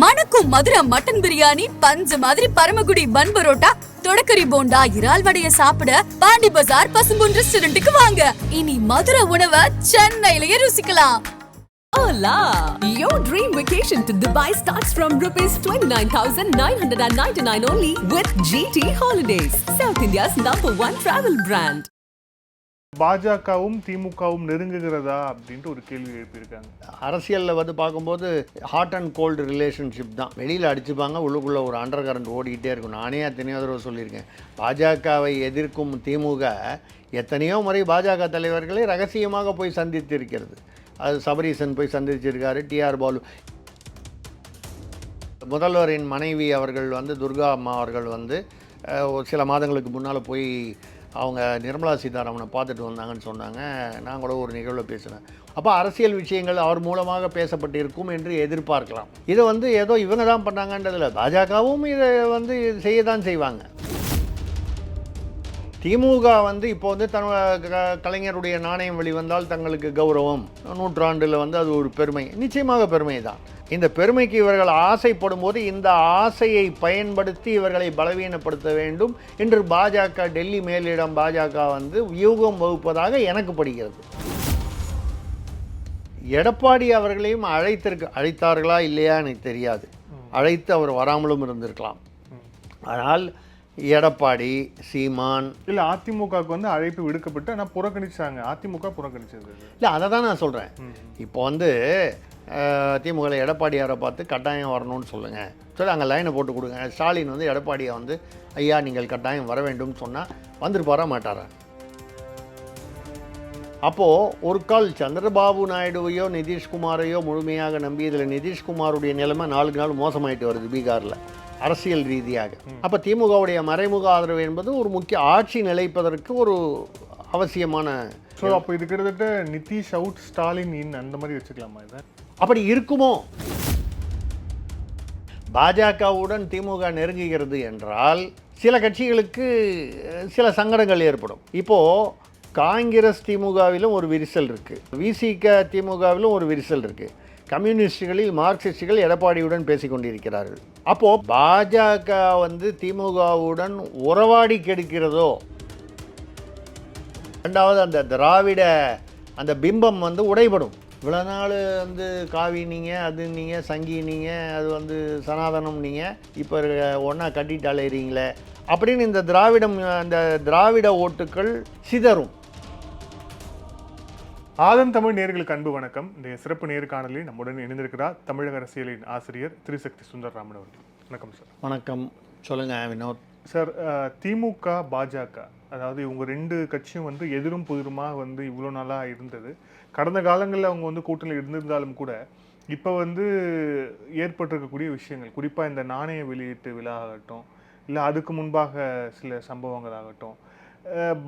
மணக்கும் மதுரை மட்டன் பிரியாணி, பஞ்சு மாதிரி பரமக்குடி பன் பரோட்டா, தொடக்கரி போண்டா, இறால் வடைய சாப்பிட பாண்டி பஜார் பசும்பொன் ரெஸ்டாரண்ட்டுக்கு வாங்க. இனி மதுரை உணவை சென்னையிலேயே ருசிக்கலாம். Hola! Your dream vacation to Dubai starts from rupees 29,999 only with GT Holidays, South India's #1 travel brand. பாஜகவும் திமுகவும் நெருங்குகிறதா அப்படின்ட்டு ஒரு கேள்வி எழுப்பியிருக்காங்க. அரசியலில் வந்து பார்க்கும்போது ஹாட் அண்ட் கோல்டு ரிலேஷன்ஷிப் தான். வெளியில் அடிச்சுப்பாங்க, உள்ளுக்குள்ளே ஒரு அண்டர் கரண்ட் ஓடிக்கிட்டே இருக்கும். நானே எத்தனையோ தடவை சொல்லியிருக்கேன், பாஜகவை எதிர்க்கும் திமுக எத்தனையோ முறை பாஜக தலைவர்களை ரகசியமாக போய் சந்தித்திருக்கிறது. அது சபரீசன் போய் சந்திச்சிருக்காரு, டிஆர் பாலு, முதல்வரின் மனைவி அவர்கள் வந்து துர்கா அம்மா அவர்கள் வந்து சில மாதங்களுக்கு முன்னால் போய் அவங்க நிர்மலா சீதாராமனை பார்த்துட்டு வந்தாங்கன்னு சொன்னாங்க. நான் கூட ஒரு நிகழ்வில் பேசினேன். அப்போ அரசியல் விஷயங்கள் அவர் மூலமாக பேசப்பட்டு இருக்கும் என்று எதிர்பார்க்கலாம். இதை வந்து ஏதோ இவங்க தான் பண்ணாங்கன்றதில் பாஜகவும் இதை வந்து செய்ய தான் செய்வாங்க. திமுக வந்து இப்போ வந்து கலைஞருடைய நாணயம் வெளிவந்தால் தங்களுக்கு கௌரவம், நூற்றாண்டில் வந்து அது ஒரு பெருமை, நிச்சயமாக பெருமை தான். இந்த பெருமைக்கு இவர்கள் ஆசைப்படும் போது இந்த ஆசையை பயன்படுத்தி இவர்களை பலவீனப்படுத்த வேண்டும் என்று பாஜக, டெல்லி மேலிடம் பாஜக வந்து வியூகம் வகுப்பதாக எனக்கு படுகிறது. எடப்பாடி அவர்களையும் அழைத்தார்களா இல்லையா எனக்கு தெரியாது. அழைத்து அவர் வராமலும் இருந்திருக்கலாம். ஆனால் எடப்பாடி, சீமான் இல்லை அதிமுகவுக்கு வந்து அழைப்பு விடுக்கப்பட்டு ஆனால் புறக்கணிச்சாங்க. அதிமுக புறக்கணிச்சது இல்லை, அதை தான் நான் சொல்கிறேன். இப்போ வந்து திமுக எடப்பாடியாரை பார்த்து கட்டாயம் வரணும்னு சொல்லுங்கள் சொல்லி அங்கே லைனை போட்டு கொடுங்க. ஸ்டாலின் வந்து எடப்பாடியை வந்து ஐயா நீங்கள் கட்டாயம் வர வேண்டும்னு சொன்னால் வந்துட்டு வர மாட்டாரா? அப்போது ஒரு கால் சந்திரபாபு நாயுடுவையோ நிதிஷ்குமாரையோ முழுமையாக நம்பி இதில் நிதிஷ்குமாருடைய நிலைமை நாளுக்கு நாள் மோசமாயிட்டு வருது பீகாரில் அரசியல் ரீதியாக. அப்போ திமுகவுடைய மறைமுக ஆதரவு என்பது ஒரு முக்கிய ஆட்சி நிலைப்பதற்கு ஒரு அவசியமான. ஸோ அப்போ இது கிட்டத்தட்ட நிதிஷ் அவுட், ஸ்டாலின் இன் அந்த மாதிரி வச்சுக்கலாமா? இதை அப்படி இருக்குமோ? பாஜகவுடன் திமுக நெருங்குகிறது என்றால் சில கட்சிகளுக்கு சில சங்கடங்கள் ஏற்படும். இப்போது காங்கிரஸ் திமுகவிலும் ஒரு விரிசல் இருக்குது, விசிக திமுகவிலும் ஒரு விரிசல் இருக்குது. கம்யூனிஸ்டுகளில் மார்க்சிஸ்டுகள் எடப்பாடியுடன் பேசி கொண்டிருக்கிறார்கள். அப்போது பாஜக வந்து திமுகவுடன் உறவாடி கெடுக்கிறதோ, ரெண்டாவது அந்த திராவிட அந்த பிம்பம் வந்து உடைபடும். இவ்வளோ நாள் வந்து காவி நீங்கள், அது நீங்கள் சங்கி நீங்கள், அது வந்து சனாதனம் நீங்கள், இப்போ ஒன்றா கட்டிட்டு அலைகிறீங்களே அப்படின்னு இந்த திராவிட ஓட்டுக்கள் சிதறும். ஆதன் தமிழ் நேயர்களுக்கு அன்பு வணக்கம். இந்த சிறப்பு நேர்காணலில் நம்முடன் இணைந்திருக்கிறார் தமிழக அரசியலின் ஆசிரியர் திரிசக்தி சுந்தரராமன் அவர்கள். வணக்கம் சார். வணக்கம். சொல்லுங்கள் வினோத் சார். திமுக, பாஜக, அதாவது இவங்க ரெண்டு கட்சியும் வந்து எதிரும் புதிருமாக வந்து இவ்வளோ நாளாக இருந்தது. கடந்த காலங்களில் அவங்க வந்து கூட்டணியில் இருந்திருந்தாலும் கூட இப்போ வந்து ஏற்பட்டிருக்கக்கூடிய விஷயங்கள், குறிப்பாக இந்த நாணய வெளியீட்டு விழா ஆகட்டும், இல்லை அதுக்கு முன்பாக சில சம்பவங்கள் ஆகட்டும்,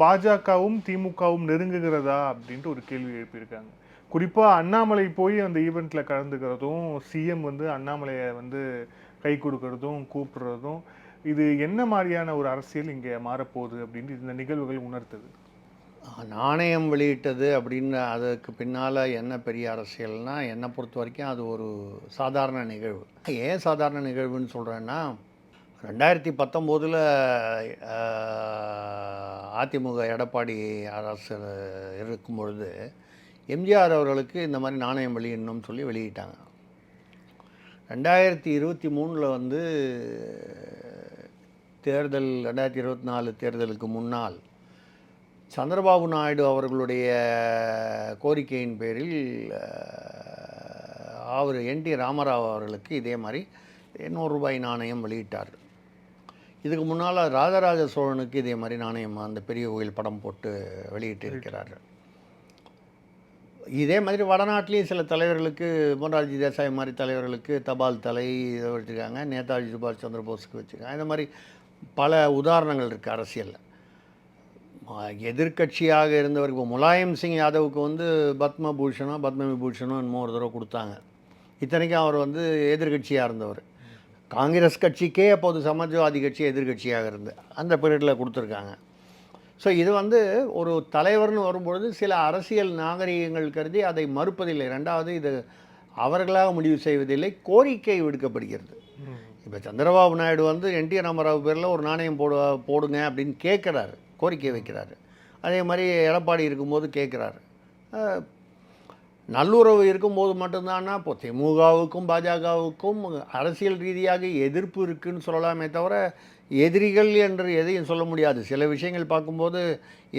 பாஜகவும் திமுகவும் நெருங்குகிறதா அப்படின்ட்டு ஒரு கேள்வி எழுப்பியிருக்காங்க. குறிப்பாக அண்ணாமலை போய் அந்த ஈவெண்ட்டில் கலந்துக்கிறதும், சிஎம் வந்து அண்ணாமலையை வந்து கை கொடுக்கறதும் கூப்பிடுறதும், இது என்ன மாதிரியான ஒரு அரசியல் இங்கே மாறப்போகுது அப்படின்ட்டு இந்த நிகழ்வுகள் உணர்த்துது? நாணயம் வெளியிட்டது அப்படின்னு அதுக்கு பின்னால் என்ன பெரிய அரசியல்னால் என்னை பொறுத்த வரைக்கும் அது ஒரு சாதாரண நிகழ்வு. ஏன் சாதாரண நிகழ்வுன்னு சொல்கிறேன்னா, 2019 அதிமுக எடப்பாடி அரசு இருக்கும் பொழுது எம்ஜிஆர் அவர்களுக்கு இந்த மாதிரி நாணயம் வெளியிடணும்னு சொல்லி வெளியிட்டாங்க. 2023 வந்து தேர்தல், 2024 தேர்தலுக்கு முன்னால் சந்திரபாபு நாயுடு அவர்களுடைய கோரிக்கையின் பேரில் அவர் என்டி ராமராவ் அவர்களுக்கு இதே மாதிரி 800 ரூபாய் நாணயம் வெளியிட்டார். இதுக்கு முன்னால் ராஜராஜ சோழனுக்கு இதே மாதிரி நாணயம் அந்த பெரிய கோயில் படம் போட்டு வெளியிட்டு இருக்கிறார்கள். இதே மாதிரி வடநாட்டிலையும் சில தலைவர்களுக்கு, மொரார்ஜி தேசாய் மாதிரி தலைவர்களுக்கு தபால் தலை இதை வச்சுருக்காங்க, நேதாஜி சுபாஷ் சந்திர போஸுக்கு வச்சுருக்காங்க. இந்த மாதிரி பல உதாரணங்கள் இருக்குது அரசியலில். எதிர்கட்சியாக இருந்தவருக்கு முலாயம் சிங் யாதவுக்கு வந்து பத்ம விபூஷணம் இன்னொரு தடவை கொடுத்தாங்க. இத்தனைக்கும் அவர் வந்து எதிர்கட்சியாக இருந்தவர். காங்கிரஸ் கட்சிக்கே அப்போது சமாஜ்வாதி கட்சி எதிர்கட்சியாக இருந்து அந்த பீரியடில் கொடுத்துருக்காங்க. ஸோ இது வந்து ஒரு தலைவர்னு வரும்பொழுது சில அரசியல் நாகரிகங்கள் கருதி அதை மறுப்பதில்லை. ரெண்டாவது, இது அவர்களாக முடிவு செய்வதில்லை, கோரிக்கை விடுக்கப்படுகிறது. இப்போ சந்திரபாபு நாயுடு வந்து என்டி ராமராவ் பேரில் ஒரு நாணயம் போடுங்க அப்படின்னு கேட்குறாரு, கோரிக்கை வைக்கிறாரு. அதே மாதிரி எடப்பாடி இருக்கும்போது கேட்குறாரு. நல்லுறவு இருக்கும்போது மட்டும்தானா இப்போ திமுகவுக்கும் பாஜகவுக்கும் அரசியல் ரீதியாக எதிர்ப்பு இருக்குதுன்னு சொல்லலாமே தவிர எதிரிகள் என்று எதையும் சொல்ல முடியாது. சில விஷயங்கள் பார்க்கும்போது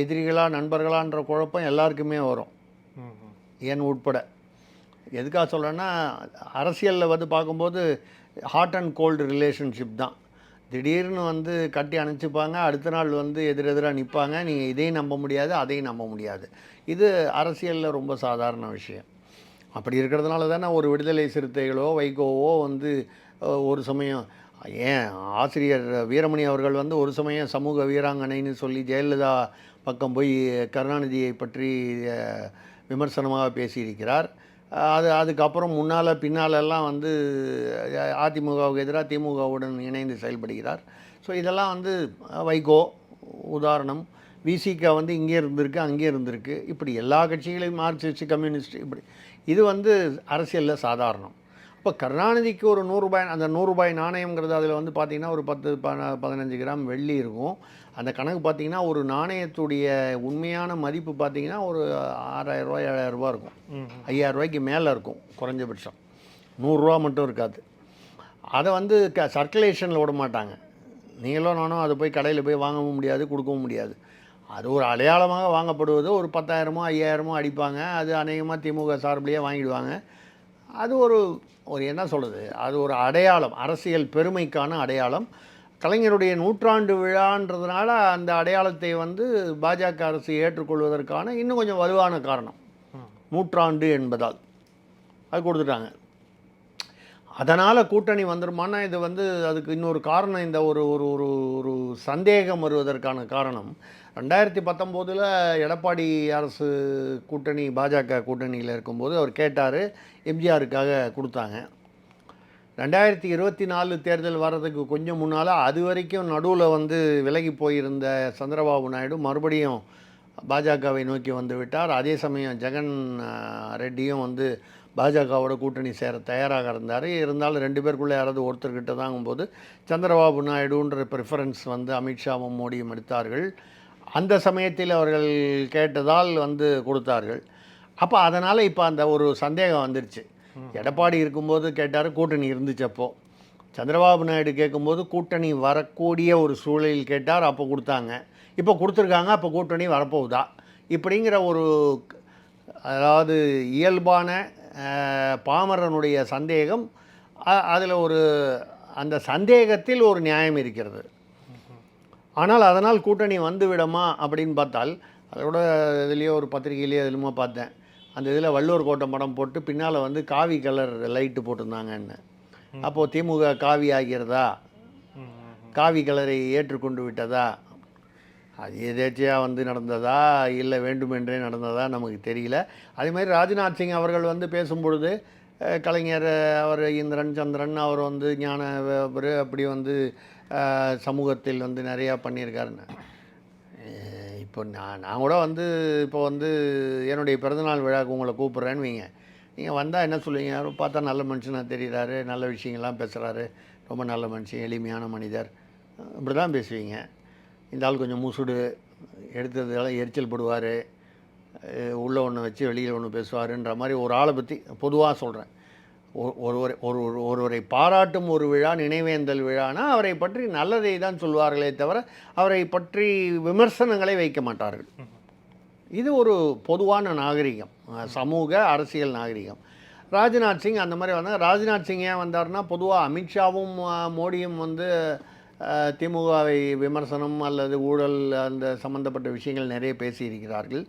எதிரிகளா நண்பர்களான்ற குழப்பம் எல்லாருக்குமே வரும், ஏன் உட்பட. எதுக்காக சொல்கிறேன்னா, அரசியலில் வந்து பார்க்கும்போது ஹாட் அண்ட் கோல்டு ரிலேஷன்ஷிப் தான். திடீர்னு வந்து கட்டி அணைச்சிப்பாங்க, அடுத்த நாள் வந்து எதிரெதிராக நிற்பாங்க. நீங்கள் இதையும் நம்ப முடியாது, அதையும் நம்ப முடியாது. இது அரசியலில் ரொம்ப சாதாரண விஷயம். அப்படி இருக்கிறதுனால தானே ஒரு விடுதலை சிறுத்தைகளோ வைகோவோ வந்து ஒரு சமயம், ஏன் ஆசிரியர் வீரமணி அவர்கள் வந்து ஒரு சமயம் சமூக வீராங்கனைன்னு சொல்லி ஜெயலலிதா பக்கம் போய் கருணாநிதியை பற்றி விமர்சனமாக பேசியிருக்கிறார். அதுக்கப்புறம் முன்னால் பின்னாலெல்லாம் வந்து அதிமுகவுக்கு எதிராக திமுகவுடன் இணைந்து செயல்படுகிறார். ஸோ இதெல்லாம் வந்து வைகோ உதாரணம். விசிகா வந்து இங்கே இருந்திருக்கு, அங்கே இருந்திருக்கு. இப்படி எல்லா கட்சிகளையும் மார்க்சிஸ்ட், கம்யூனிஸ்ட், இப்படி இது வந்து அரசியலில் சாதாரணம். இப்போ கருணாநிதிக்கு ஒரு 100 ரூபாய், அந்த 100 ரூபாய் நாணயங்கிறது அதில் வந்து பார்த்திங்கன்னா ஒரு 10-15 கிராம் வெள்ளி இருக்கும். அந்த கணக்கு பார்த்திங்கன்னா ஒரு நாணயத்துடைய உண்மையான மதிப்பு பார்த்திங்கன்னா ஒரு 6000 ரூபாய் 7000 ரூபா இருக்கும். 5000 ரூபாய்க்கு மேலே இருக்கும் குறைஞ்சபட்சம். 100 ரூபா மட்டும் இருக்காது. அதை வந்து சர்க்குலேஷனில் விட மாட்டாங்க. நீங்களும் நானும் அதை போய் கடையில் போய் வாங்கவும் முடியாது, கொடுக்கவும் முடியாது. அது ஒரு அடையாளமாக வாங்கப்படுவது. ஒரு 10,000மோ 5,000மோ அடிப்பாங்க. அது அநேகமாக திமுக சார்பிலேயே வாங்கிடுவாங்க. அது ஒரு என்ன சொல்கிறது, அது ஒரு அடையாளம், அரசியல் பெருமைக்கான அடையாளம். கலைஞருடைய 100ஆண்டு விழான்றதுனால அந்த அடையாளத்தை வந்து பாஜக அரசு ஏற்றுக்கொள்வதற்கான இன்னும் கொஞ்சம் வலுவான காரணம் 100ஆண்டு என்பதால் அது கொடுத்துட்டாங்க. அதனால் கூட்டணி வந்துருமானா, இது வந்து அதுக்கு இன்னொரு காரணம். இந்த ஒரு ஒரு ஒரு ஒரு சந்தேகம் வருவதற்கான காரணம் 2019 எடப்பாடி அரசு கூட்டணி பாஜக கூட்டணியில் இருக்கும்போது அவர் கேட்டார், எம்ஜிஆருக்காக கொடுத்தாங்க. 2024 தேர்தல் வர்றதுக்கு கொஞ்சம் முன்னால் அது வரைக்கும் நடுவில் வந்து விலகி போயிருந்த சந்திரபாபு நாயுடு மறுபடியும் பாஜகவை நோக்கி வந்து விட்டார். அதே சமயம் ஜெகன் ரெட்டியும் வந்து பாஜகவோட கூட்டணி சேர தயாராக இருந்தாலும் 2 பேருக்குள்ளே யாராவது ஒருத்தர்கிட்ட தாங்கும்போது சந்திரபாபு நாயுடுன்ற ப்ரிஃபரன்ஸ் வந்து அமித்ஷாவும் மோடியும் எடுத்தார்கள். அந்த சமயத்தில் அவர்கள் கேட்டதால் வந்து கொடுத்தார்கள். அப்போ அதனால் இப்போ அந்த ஒரு சந்தேகம் வந்துருச்சு. எடப்பாடி இருக்கும்போது கேட்டார், கூட்டணி இருந்துச்சு. அப்போது சந்திரபாபு நாயுடு கேட்கும்போது கூட்டணி வரக்கூடிய ஒரு சூழலில் கேட்டார், அப்போ கொடுத்தாங்க. இப்போ கொடுத்துருக்காங்க, அப்போ கூட்டணி வரப்போகுதா இப்படிங்கிற ஒரு, அதாவது இயல்பான பாமரனுடைய சந்தேகம். அதில் ஒரு அந்த சந்தேகத்தில் ஒரு நியாயம் இருக்கிறது. ஆனால் அதனால் கூட்டணி வந்து விடுமா அப்படின்னு பார்த்தால், அதோட இதுலேயோ ஒரு பத்திரிகையிலேயே எதுலுமா பார்த்தேன், அந்த இதில் வள்ளுவர் கோட்டம் படம் போட்டு பின்னால் வந்து காவி கலர் லைட்டு போட்டிருந்தாங்கன்னு. அப்போது திமுக காவி ஆகிறதா, காவி கலரை ஏற்றுக்கொண்டு விட்டதா, அது எதேச்சையாக வந்து நடந்ததா இல்லை வேண்டுமென்றே நடந்ததா நமக்கு தெரியல. அதே மாதிரி ராஜ்நாத் சிங் அவர்கள் வந்து பேசும்பொழுது கலைஞர் அவர் இந்திரன் சந்திரன் அவர் வந்து ஞான அப்படி வந்து சமூகத்தில் வந்து நிறையா பண்ணியிருக்காருன்னு. இப்போ நான் கூட வந்து இப்போ வந்து என்னுடைய பிறந்தநாள் விழாவுக்கு உங்களை கூப்பிட்றேன்னு வைங்க, நீங்கள் வந்தால் என்ன சொல்லுவீங்க? பார்த்தா நல்ல மனுஷனாக தெரிகிறாரு, நல்ல விஷயங்கள்லாம் பேசுகிறாரு, ரொம்ப நல்ல மனுஷன், எளிமையான மனிதர், இப்படி தான் பேசுவீங்க. இந்த ஆள் கொஞ்சம் முசுடு, எடுத்ததெல்லாம் எரிச்சல் படுவார், உள்ளே ஒன்று வச்சு வெளியில் ஒன்று பேசுவாருன்ற மாதிரி ஒரு ஆளை பற்றி பொதுவாக சொல்கிறேன். ஒருவரை பாராட்டும் ஒரு விழா நினைவேந்தல் விழானா அவரை பற்றி நல்லதை தான் சொல்வார்களே தவிர அவரை பற்றி விமர்சனங்களை வைக்க மாட்டார்கள். இது ஒரு பொதுவான நாகரிகம், சமூக அரசியல் நாகரிகம். ராஜ்நாத் சிங் அந்த மாதிரி வந்தாங்க. ராஜ்நாத் சிங் ஏன் வந்தார்னா, பொதுவாக அமித்ஷாவும் மோடியும் வந்து திமுகவை விமர்சனம் அல்லது ஊழல் அந்த சம்பந்தப்பட்ட விஷயங்கள் நிறைய பேசியிருக்கிறார்கள்.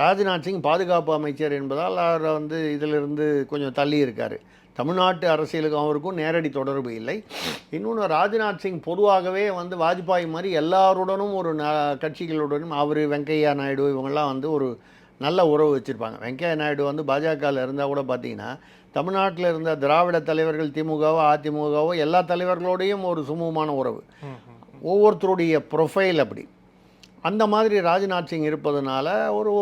ராஜ்நாத் சிங் பாதுகாப்பு அமைச்சர் என்பதால் அவர் வந்து இதிலிருந்து கொஞ்சம் தள்ளி இருக்கார். தமிழ்நாட்டு அரசியலுக்கும் அவருக்கும் நேரடி தொடர்பு இல்லை. இன்னொன்று, ராஜ்நாத் சிங் பொதுவாகவே வந்து வாஜ்பாய் மாதிரி எல்லாருடனும் ஒரு கட்சிகளுடனும், அவர் வெங்கையா நாயுடு இவங்கெல்லாம் வந்து ஒரு நல்ல உறவு வச்சுருப்பாங்க. வெங்கையா நாயுடு வந்து பாஜகவில் இருந்தால் கூட பார்த்திங்கன்னா தமிழ்நாட்டில் இருந்த திராவிட தலைவர்கள் திமுகவோ அதிமுகவோ எல்லா தலைவர்களோடையும் ஒரு சுமூகமான உறவு, ஒவ்வொருத்தருடைய ப்ரொஃபைல் அப்படி. அந்த மாதிரி ராஜ்நாத் சிங் இருப்பதனால ஒரு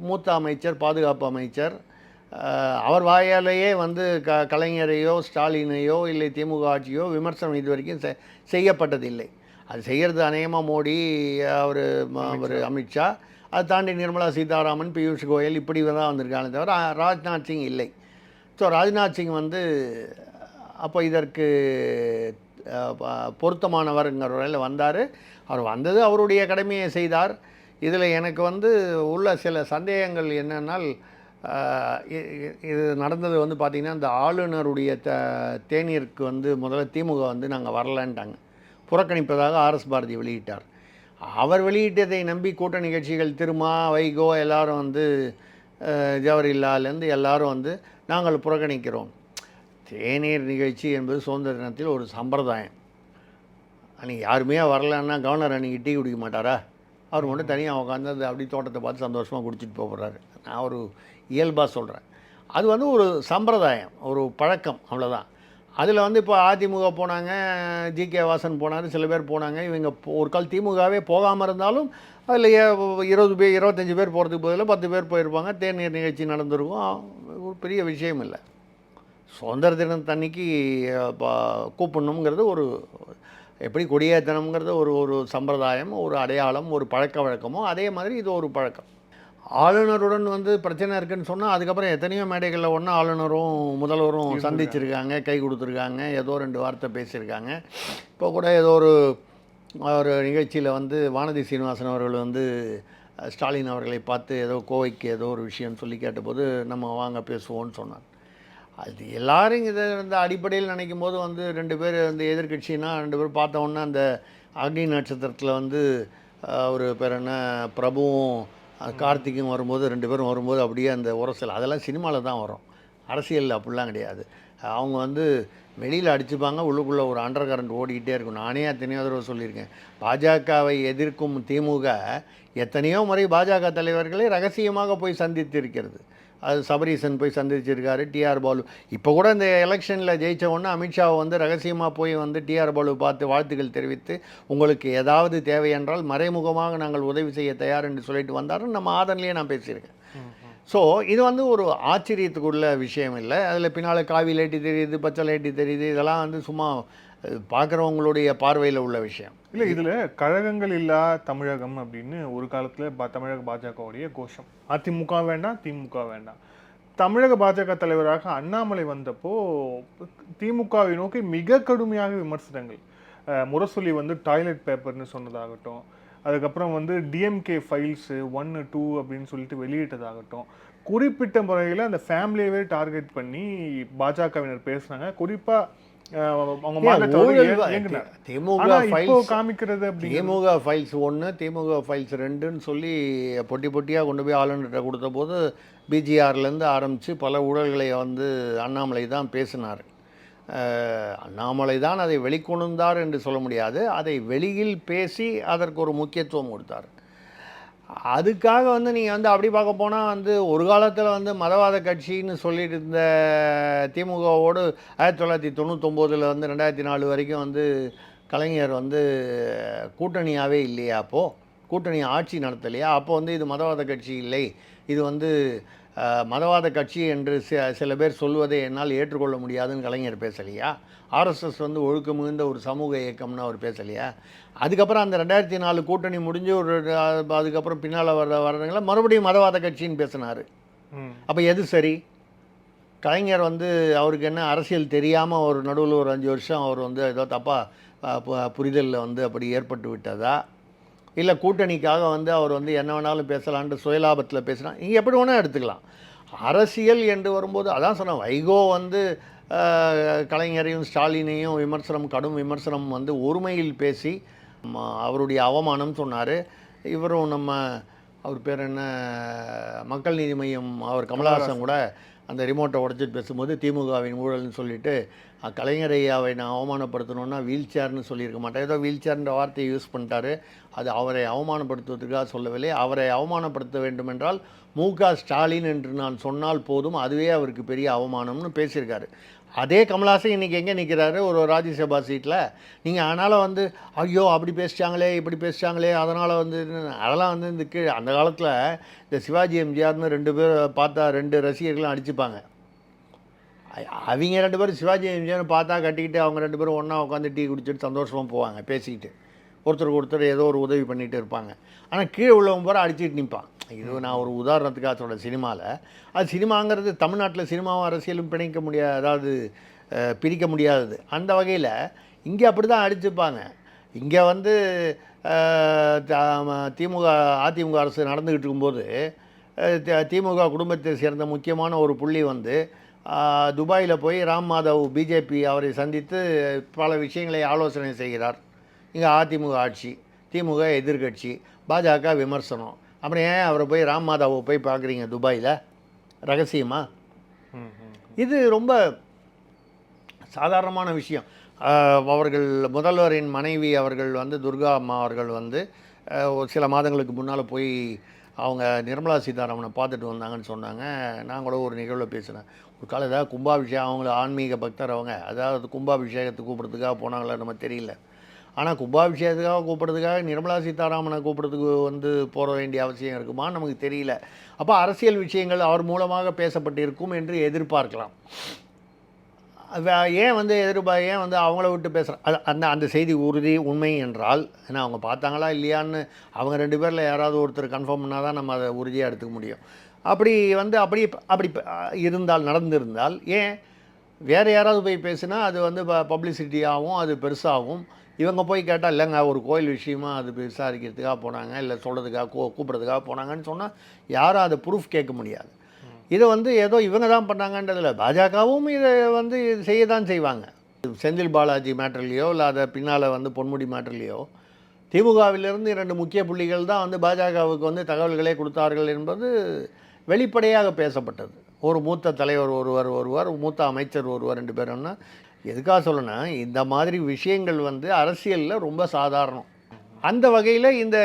மூத்த அமைச்சர், பாதுகாப்பு அமைச்சர், அவர் வாயாலேயே வந்து கலைஞரையோ ஸ்டாலினையோ இல்லை திமுக ஆட்சியோ விமர்சனம் இது வரைக்கும் செய்யப்பட்டதில்லை. அது செய்கிறது அநேகமாக மோடி, அவர் அமித்ஷா, அதை தாண்டி நிர்மலா சீதாராமன், பியூஷ் கோயல் இப்படி தான் வந்திருக்காங்க தவிர ராஜ்நாத் சிங் இல்லை. ஸோ ராஜ்நாத் சிங் வந்து அப்போ இதற்கு பொருத்தமானவருங்கிற வரையில் வந்தார். அவர் வந்தது அவருடைய கடமையை செய்தார். இதில் எனக்கு வந்து உள்ள சில சந்தேகங்கள் என்னென்னால், இது நடந்தது வந்து பார்த்திங்கன்னா, இந்த ஆளுநருடைய தேநீருக்கு வந்து முதல்ல திமுக வந்து நாங்கள் வரலன்ட்டாங்க, புறக்கணிப்பதாக ஆர்எஸ் பாரதி வெளியிட்டார். அவர் வெளியிட்டதை நம்பி கூட்டணி கட்சிகள் திருமா, வைகோ எல்லாரும் வந்து ஜவஹர்லாலேருந்து எல்லாரும் வந்து நாங்கள் புறக்கணிக்கிறோம். தேநீர் நிகழ்ச்சி என்பது சுதந்திர தினத்தில் ஒரு சம்பிரதாயம். அன்றைக்கி யாருமே வரலன்னா கவர்னர் அன்றைக்கி டீ குடிக்க மாட்டாரா? அவர் மட்டும் தனியாக உட்காந்து அது அப்படி தோட்டத்தை பார்த்து சந்தோஷமாக குடிச்சிட்டு போகிறாரு. நான் ஒரு இயல்பாக சொல்கிறேன். அது வந்து ஒரு சம்பிரதாயம், ஒரு பழக்கம், அவ்வளோதான். அதில் வந்து இப்போ அதிமுக போனாங்க, ஜி.கே. வாசன் போனார், சில பேர் போனாங்க. இவங்க ஒரு கால் திமுகவே போகாமல் இருந்தாலும் அதில் 20 பேர் 25 பேர் போகிறதுக்கு பதிலாக 10 பேர் போயிருப்பாங்க. தேநீர் நிகழ்ச்சி நடந்திருக்கும். ஒரு பெரிய விஷயம் இல்லை. சுதந்திர தினத்தன்னைக்கு கூப்பிடணுங்கிறது ஒரு எப்படி கொடியேற்றணுங்கிறது ஒரு சம்பிரதாயம், ஒரு அடையாளம், ஒரு பழக்க வழக்கமோ அதே மாதிரி இது ஒரு பழக்கம். ஆளுநருடன் வந்து பிரச்சனை இருக்குன்னு சொன்னால் அதுக்கப்புறம் எத்தனையோ மேடைகளில் ஒன்றா ஆளுநரும் முதல்வரும் சந்திச்சிருக்காங்க, கை கொடுத்துருக்காங்க, ஏதோ 2 வார்த்தை பேசியிருக்காங்க. இப்போ கூட ஏதோ ஒரு நிகழ்ச்சியில் வந்து வானதி சீனிவாசன் அவர்கள் வந்து ஸ்டாலின் அவர்களை பார்த்து ஏதோ கோவைக்கு ஏதோ ஒரு விஷயம் சொல்லி கேட்டபோது நம்ம வாங்க பேசுவோன்னு சொன்னார். அது எல்லாரும் இதை வந்து அடிப்படையில் நினைக்கும் போது வந்து 2 பேர் வந்து எதிர்கட்சின்னா 2 பேர் பார்த்தோன்னா அந்த அக்னி நட்சத்திரத்தில் வந்து ஒரு பேர் என்ன பிரபுவும் கார்த்திக்கும் வரும்போது 2 பேரும் வரும்போது அப்படியே அந்த உரசல் அதெல்லாம் சினிமாவில் தான் வரும், அரசியலில் அப்படிலாம் கிடையாது. அவங்க வந்து வெளியில் அடிச்சுப்பாங்க, உள்ளுக்குள்ளே ஒரு அண்டர் கரண்ட் ஓடிக்கிட்டே இருக்கும். நானே எத்தனையோ தடவை சொல்லியிருக்கேன், பாஜகவை எதிர்க்கும் திமுக எத்தனையோ முறை பாஜக தலைவர்களை ரகசியமாக போய் சந்தித்து இருக்கிறது. அது சபரீசன் போய் சந்திச்சிருக்காரு, டிஆர் பாலு. இப்போ கூட இந்த எலெக்ஷனில் ஜெயித்த உடனே அமித்ஷாவை வந்து ரகசியமாக போய் வந்து டிஆர் பாலு பார்த்து வாழ்த்துக்கள் தெரிவித்து உங்களுக்கு ஏதாவது தேவை என்றால் மறைமுகமாக நாங்கள் உதவி செய்ய தயார் என்று சொல்லிட்டு வந்தாருன்னு நம்ம ஆதரன்லேயே நான் பேசியிருக்கேன். ஸோ இது வந்து ஒரு ஆச்சரியத்துக்குள்ள விஷயம் இல்லை. அதில் பின்னால் காவி லைட்டி தெரியுது, பச்சை லைட்டி தெரியுது, இதெல்லாம் வந்து சும்மா பார்க்குறவங்களுடைய பார்வையில் உள்ள விஷயம் இல்லை. இதில் கழகங்கள் இல்லா தமிழகம் அப்படின்னு ஒரு காலத்தில் தமிழக பாஜகவுடைய கோஷம். அதிமுக வேண்டாம், திமுக வேண்டாம். தமிழக பாஜக தலைவராக அண்ணாமலை வந்தப்போ திமுகவை நோக்கி மிக கடுமையாக விமர்சனங்கள், முரசொலி வந்து டாய்லெட் பேப்பர்னு சொன்னதாகட்டும், அதுக்கப்புறம் வந்து டிஎம்கே ஃபைல்ஸு 1, 2 அப்படின்னு சொல்லிட்டு வெளியிட்டதாகட்டும், குறிப்பிட்ட முறையில் அந்த ஃபேமிலியவே டார்கெட் பண்ணி பாஜகவினர் பேசுனாங்க. குறிப்பாக அவங்க திமுக ஃபைல்ஸ் 1, திமுக ஃபைல்ஸ் 2ன்னு சொல்லி பொட்டியாக கொண்டு போய் ஆளுநர்கிட்ட கொடுத்த போது பிஜிஆர்லேருந்து ஆரம்பித்து பல ஊழல்களை வந்து அண்ணாமலை தான் பேசினார். அண்ணாமலை தான் அதை வெளிக்கொணர்ந்தார் என்று சொல்ல முடியாது, அதை வெளியில் பேசி அதற்கு ஒரு முக்கியத்துவம் கொடுத்தார். அதுக்காக வந்து நீங்கள் வந்து அப்படி பார்க்க போனால் வந்து ஒரு காலத்தில் வந்து மதவாத கட்சின்னு சொல்லிட்டு இருந்த திமுகவோடு 1999 வந்து 2004 வரைக்கும் வந்து கலைஞர் வந்து கூட்டணியாகவே இல்லையா? அப்போது கூட்டணி ஆட்சி நடத்தலையா? அப்போ வந்து இது மதவாத கட்சி இல்லை, இது வந்து மதவாத கட்சி என்று சில பேர் சொல்வதை என்னால் ஏற்றுக்கொள்ள முடியாதுன்னு கலைஞர் பேசலையா? ஆர்எஸ்எஸ் வந்து ஒழுக்க மிகுந்த ஒரு சமூக இயக்கம்னு அவர் பேசலையா? அதுக்கப்புறம் அந்த 2004 கூட்டணி முடிஞ்சு அதுக்கப்புறம் பின்னால் வர்றவங்கள மறுபடியும் மதவாத கட்சின்னு பேசினார். அப்போ எது சரி? கலைஞர் வந்து அவருக்கு என்ன அரசியல் தெரியாமல் ஒரு நடுவில் ஒரு 5 வருஷம் அவர் வந்து ஏதோ தப்பாக புரிதலில் வந்து அப்படி ஏற்பட்டு விட்டதா? இல்லை கூட்டணிக்காக வந்து அவர் வந்து என்ன வேணாலும் பேசலான்ட்டு சுயலாபத்தில் பேசினா இங்கே எப்படி வேணால் எடுத்துக்கலாம். அரசியல் என்று வரும்போது அதான் சொன்னேன், வைகோ வந்து கலைஞரையும் ஸ்டாலினையும் கடும் விமர்சனம் வந்து ஒருமையில் பேசி அவருடைய அவமானம் சொன்னார். இவரும் அவர் பேர் என்ன, மக்கள் நீதி மையம் அவர் கமலஹாசன் கூட அந்த ரிமோட்டை உடச்சிட்டு பேசும்போது திமுகவின் ஊழல்னு சொல்லிட்டு கலைஞரையாவை நான் அவமானப்படுத்தணுன்னா வீல் சேர்னு சொல்லியிருக்க மாட்டேன், ஏதோ வீல் சேர்ன்ற வார்த்தையை யூஸ் பண்ணிட்டாரு. அது அவரை அவமானப்படுத்துவதற்காக சொல்லவில்லை. அவரை அவமானப்படுத்த வேண்டும் என்றால் மு.க. ஸ்டாலின் என்று நான் சொன்னால் போதும், அதுவே அவருக்கு பெரிய அவமானம்னு பேசியிருக்காரு. அதே கமல்ஹாசன் இன்றைக்கி எங்கே நிற்கிறாரு, ஒரு ராஜ்யசபா சீட்டில். நீங்கள் ஆனாலும் வந்து ஐயோ அப்படி பேசிட்டாங்களே இப்படி பேசிட்டாங்களே அதனால் வந்து அதெல்லாம் வந்து இந்த கீழே அந்த காலத்தில் இந்த சிவாஜி எம்ஜிஆர்னு 2 பேர் பார்த்தா 2 ரசிகர்களும் அடிச்சுப்பாங்க. அவங்க 2 பேரும் சிவாஜி எம்ஜிஆர்னு பார்த்தா கட்டிக்கிட்டு அவங்க 2 பேரும் ஒன்றா உட்காந்து டீ குடிச்சிட்டு சந்தோஷமாக போவாங்க பேசிக்கிட்டு. ஒருத்தருக்கு ஒருத்தர் ஏதோ ஒரு உதவி பண்ணிகிட்டு இருப்பாங்க. ஆனால் கீழே உள்ளவங்க பூரா அடிச்சுட்டு நிற்பான். இது நான் ஒரு உதாரணத்துக்காக சொல்கிறேன். சினிமாவில் அது சினிமாங்கிறது தமிழ்நாட்டில் சினிமாவும் அரசியலும் பிணைக்க முடியாது, அதாவது பிரிக்க முடியாதது. அந்த வகையில் இங்கே அப்படி தான் அடிச்சுப்பாங்க. இங்கே வந்து அதிமுக அரசு நடந்துக்கிட்டு இருக்கும்போது திமுக குடும்பத்தை சேர்ந்த முக்கியமான ஒரு புள்ளி வந்து துபாயில் போய் ராம் மாதவ் பிஜேபி அவரை சந்தித்து பல விஷயங்களை ஆலோசனை செய்கிறார். இங்கே அதிமுக ஆட்சி, திமுக எதிர்கட்சி, பாஜக விமர்சனம். அப்புறம் ஏன் அவரை போய் ராம் மாதவை போய் பார்க்குறீங்க துபாயில் ரகசியமா? இது ரொம்ப சாதாரணமான விஷயம். அவர்கள் முதல்வரின் மனைவி அவர்கள் வந்து துர்கா அம்மா அவர்கள் வந்து சில மாதங்களுக்கு முன்னால் போய் அவங்க நிர்மலா சீதாராமனை பார்த்துட்டு வந்தாங்கன்னு சொன்னாங்க. நான் கூட ஒரு நிகழ்வில் பேசுகிறேன். ஒரு காலம் ஏதாவது கும்பாபிஷேகம், அவங்கள ஆன்மீக பக்தர் அவங்க, அதாவது கும்பாபிஷேகத்துக்கு கூப்பிட்றதுக்காக போனாங்களா நம்ம தெரியல. ஆனால் கும்பாபிஷேகத்துக்காக கூப்பிட்றதுக்காக நிர்மலா சீதாராமனை கூப்பிட்றதுக்கு வந்து போக வேண்டிய அவசியம் இருக்குமான்னு நமக்கு தெரியல. அப்போ அரசியல் விஷயங்கள் அவர் மூலமாக பேசப்பட்டிருக்கும் என்று எதிர்பார்க்கலாம். ஏன் வந்து ஏன் வந்து அவங்கள விட்டு பேசுகிறேன், அந்த செய்தி உண்மை என்றால் ஏன்னா அவங்க பார்த்தாங்களா இல்லையான்னு அவங்க 2 பேரில் யாராவது ஒருத்தர் கன்ஃபார்ம் பண்ணால் தான் நம்ம அதை உறுதியாக எடுத்துக்க முடியும். அப்படி வந்து அப்படி இருந்தால் நடந்திருந்தால் ஏன் வேறு யாராவது போய் பேசுனா அது வந்து பப்ளிசிட்டியாகவும் அது பெருசாகவும். இவங்க போய் கேட்டால் இல்லைங்க ஒரு கோயில் விஷயமா அது விசாரிக்கிறதுக்காக போனாங்க, இல்லை சொல்கிறதுக்காக கூப்பிட்றதுக்காக போனாங்கன்னு சொன்னால் யாரும் அதை ப்ரூஃப் கேட்க முடியாது. இதை வந்து ஏதோ இவங்க தான் பண்ணாங்கன்றதில்ல, பாஜகவும் இதை வந்து செய்ய தான் செய்வாங்க. செந்தில் பாலாஜி மேட்டர்லேயோ இல்லை அதை பின்னால் வந்து பொன்முடி மேட்டர்லேயோ திமுகவிலிருந்து 2 முக்கிய புள்ளிகள் தான் வந்து பாஜகவுக்கு வந்து தகவல்களே கொடுத்தார்கள் என்பது வெளிப்படையாக பேசப்பட்டது. ஒரு மூத்த தலைவர் ஒருவர் மூத்த அமைச்சர் ஒருவர் 2 பேருன்னா எதுக்காக சொல்லணும், இந்த மாதிரி விஷயங்கள் வந்து அரசியலில் ரொம்ப சாதாரணம். அந்த வகையில் இந்த